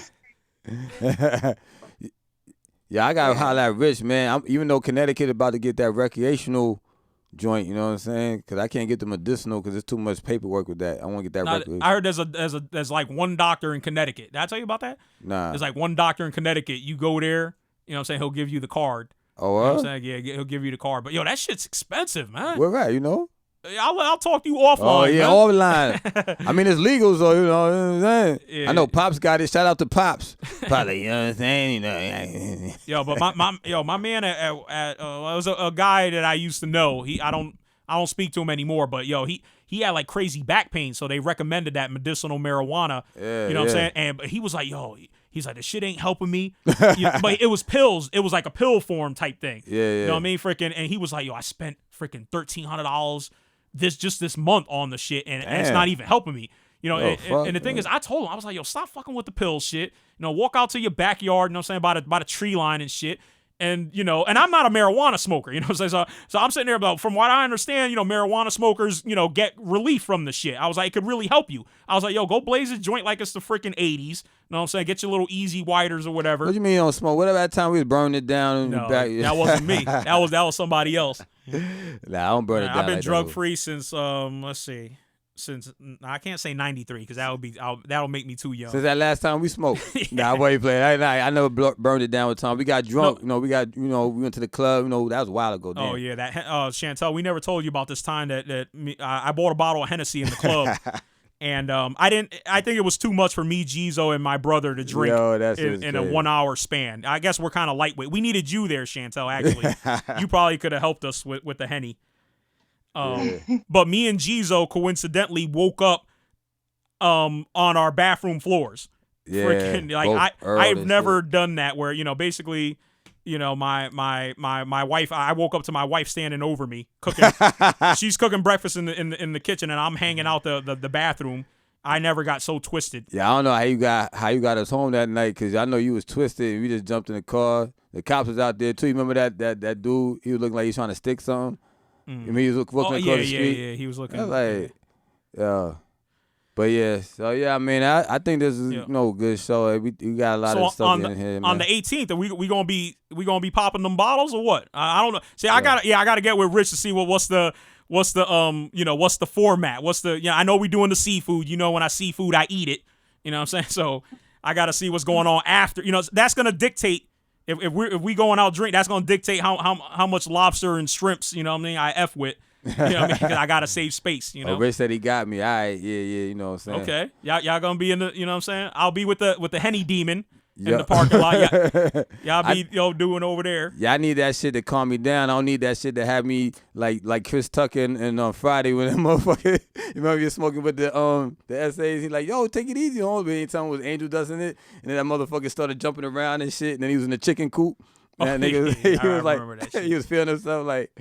Yeah, I gotta holler at Rich, man. Even though Connecticut about to get that recreational joint, you know what I'm saying? Because I can't get the medicinal because there's too much paperwork with that. I want to get that recreational. I heard there's like one doctor in Connecticut. Did I tell you about that? Nah. There's like one doctor in Connecticut. You go there. You know what I'm saying? He'll give you the card. Oh, you know what I'm saying? Yeah, he'll give you the card. But, yo, that shit's expensive, man. Where at, you know? I'll talk to you offline. Oh, yeah, man. offline. I mean, it's legal, so, you know what I'm saying? Yeah. I know Pops got it. Shout out to Pops. Probably, you know what I'm saying? You know. Yo, but my man was a guy that I used to know. I don't speak to him anymore, but, yo, he had, like, crazy back pain, so they recommended that medicinal marijuana. Yeah, you know what I'm saying? And he was like, yo, he's like, this shit ain't helping me. But it was pills. It was like a pill form type thing. Yeah. You know what I mean? Freaking, and he was like, yo, I spent freaking $1,300 this month on the shit, and it's not even helping me. You know, and the thing is, I told him, I was like, yo, stop fucking with the pill shit. You know, walk out to your backyard, you know what I'm saying, by the tree line and shit. And, you know, and I'm not a marijuana smoker, you know what I'm saying? So I'm sitting there about, from what I understand, you know, marijuana smokers, you know, get relief from the shit. I was like, it could really help you. I was like, yo, go blaze a joint like it's the freaking 80s. You know what I'm saying? Get your little easy widers or whatever. What you mean you don't smoke? Whatever that time we was burning it down in the back. That wasn't me. That was somebody else. Nah, I don't burn it down. I've been like drug free since, let's see. since I can't say 93 because that'll make me too young. Since that last time we smoked. Nah, I ain't playing. I never burned it down with Tom. We got drunk. No. We went to the club. That was a while ago. Damn. Oh yeah, that Chantel. We never told you about this time that I bought a bottle of Hennessy in the club. And I think it was too much for me, Jizo, and my brother to drink in a 1 hour span. I guess we're kind of lightweight. We needed you there, Chantel, actually. You probably could have helped us with the Henny. But me and Jizo coincidentally woke up on our bathroom floors. Yeah. Freaking, I've never done that where, basically, my wife, I woke up to my wife standing over me cooking. She's cooking breakfast in the kitchen and I'm hanging out the bathroom. I never got so twisted. Yeah, I don't know how you got us home that night because I know you was twisted. We just jumped in the car. The cops was out there too. You remember that dude? He was looking like he was trying to stick something. I mean, he was looking across the street. Yeah, he was looking. I was like, but yeah, so yeah, I mean, I think this is good show. We got a lot of stuff in here, man. On the 18th, are we gonna be popping them bottles or what? I don't know. See, I gotta get with Rich to see what's the format. I know we doing the seafood. When I see food, I eat it. You know what I'm saying? So I gotta see what's going on after. That's gonna dictate if we going out drink. That's gonna dictate how much lobster and shrimps. You know what I mean? I F with. You know what I mean? Because I gotta save space. Rich said he got me. All right, yeah. You know what I'm saying? Okay, y'all gonna be in the. You know what I'm saying? I'll be with the Henny Demon in the parking lot. Y'all be doing over there. Yeah, I need that shit to calm me down. I don't need that shit to have me like Chris Tucker and on Friday when that motherfucker. You remember you're smoking with the essays. He's like, yo, take it easy on me. Anytime it was Angel Dust in it, and then that motherfucker started jumping around and shit. And then he was in the chicken coop. And that nigga, he was like, he was feeling himself like.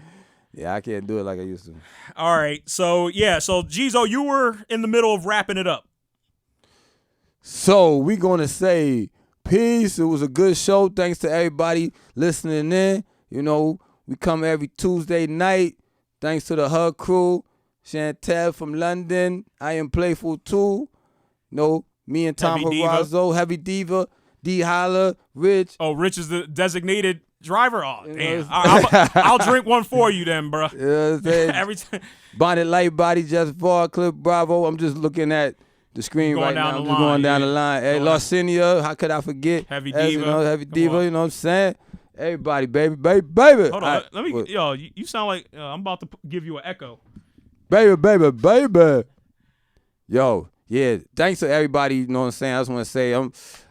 Yeah, I can't do it like I used to. All right. So Jizo, you were in the middle of wrapping it up. So we're going to say peace. It was a good show. Thanks to everybody listening in. We come every Tuesday night. Thanks to the Hug crew. Chantel from London. I am Playful too. Me and Tom Horazzo. Heavy Diva. D Holla. Rich. Oh, Rich is the designated driver. Oh, damn. I'll drink one for you then, bro. Every time. Bonnet Light Body, Just Bar, Clip Bravo. I'm just looking at the screen right now. I'm just going down the line. Hey, Larcinia, how could I forget? Heavy Diva. Heavy Diva, you know what I'm saying? Everybody, baby. Hold on. Let me, you sound like I'm about to give you an echo. Baby. Yo, yeah, thanks to everybody, you know what I'm saying? I just want to say,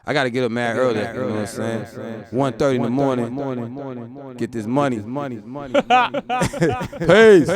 I got to get up mad early, you know what I'm saying? 1:30 in the morning, get this money. Peace.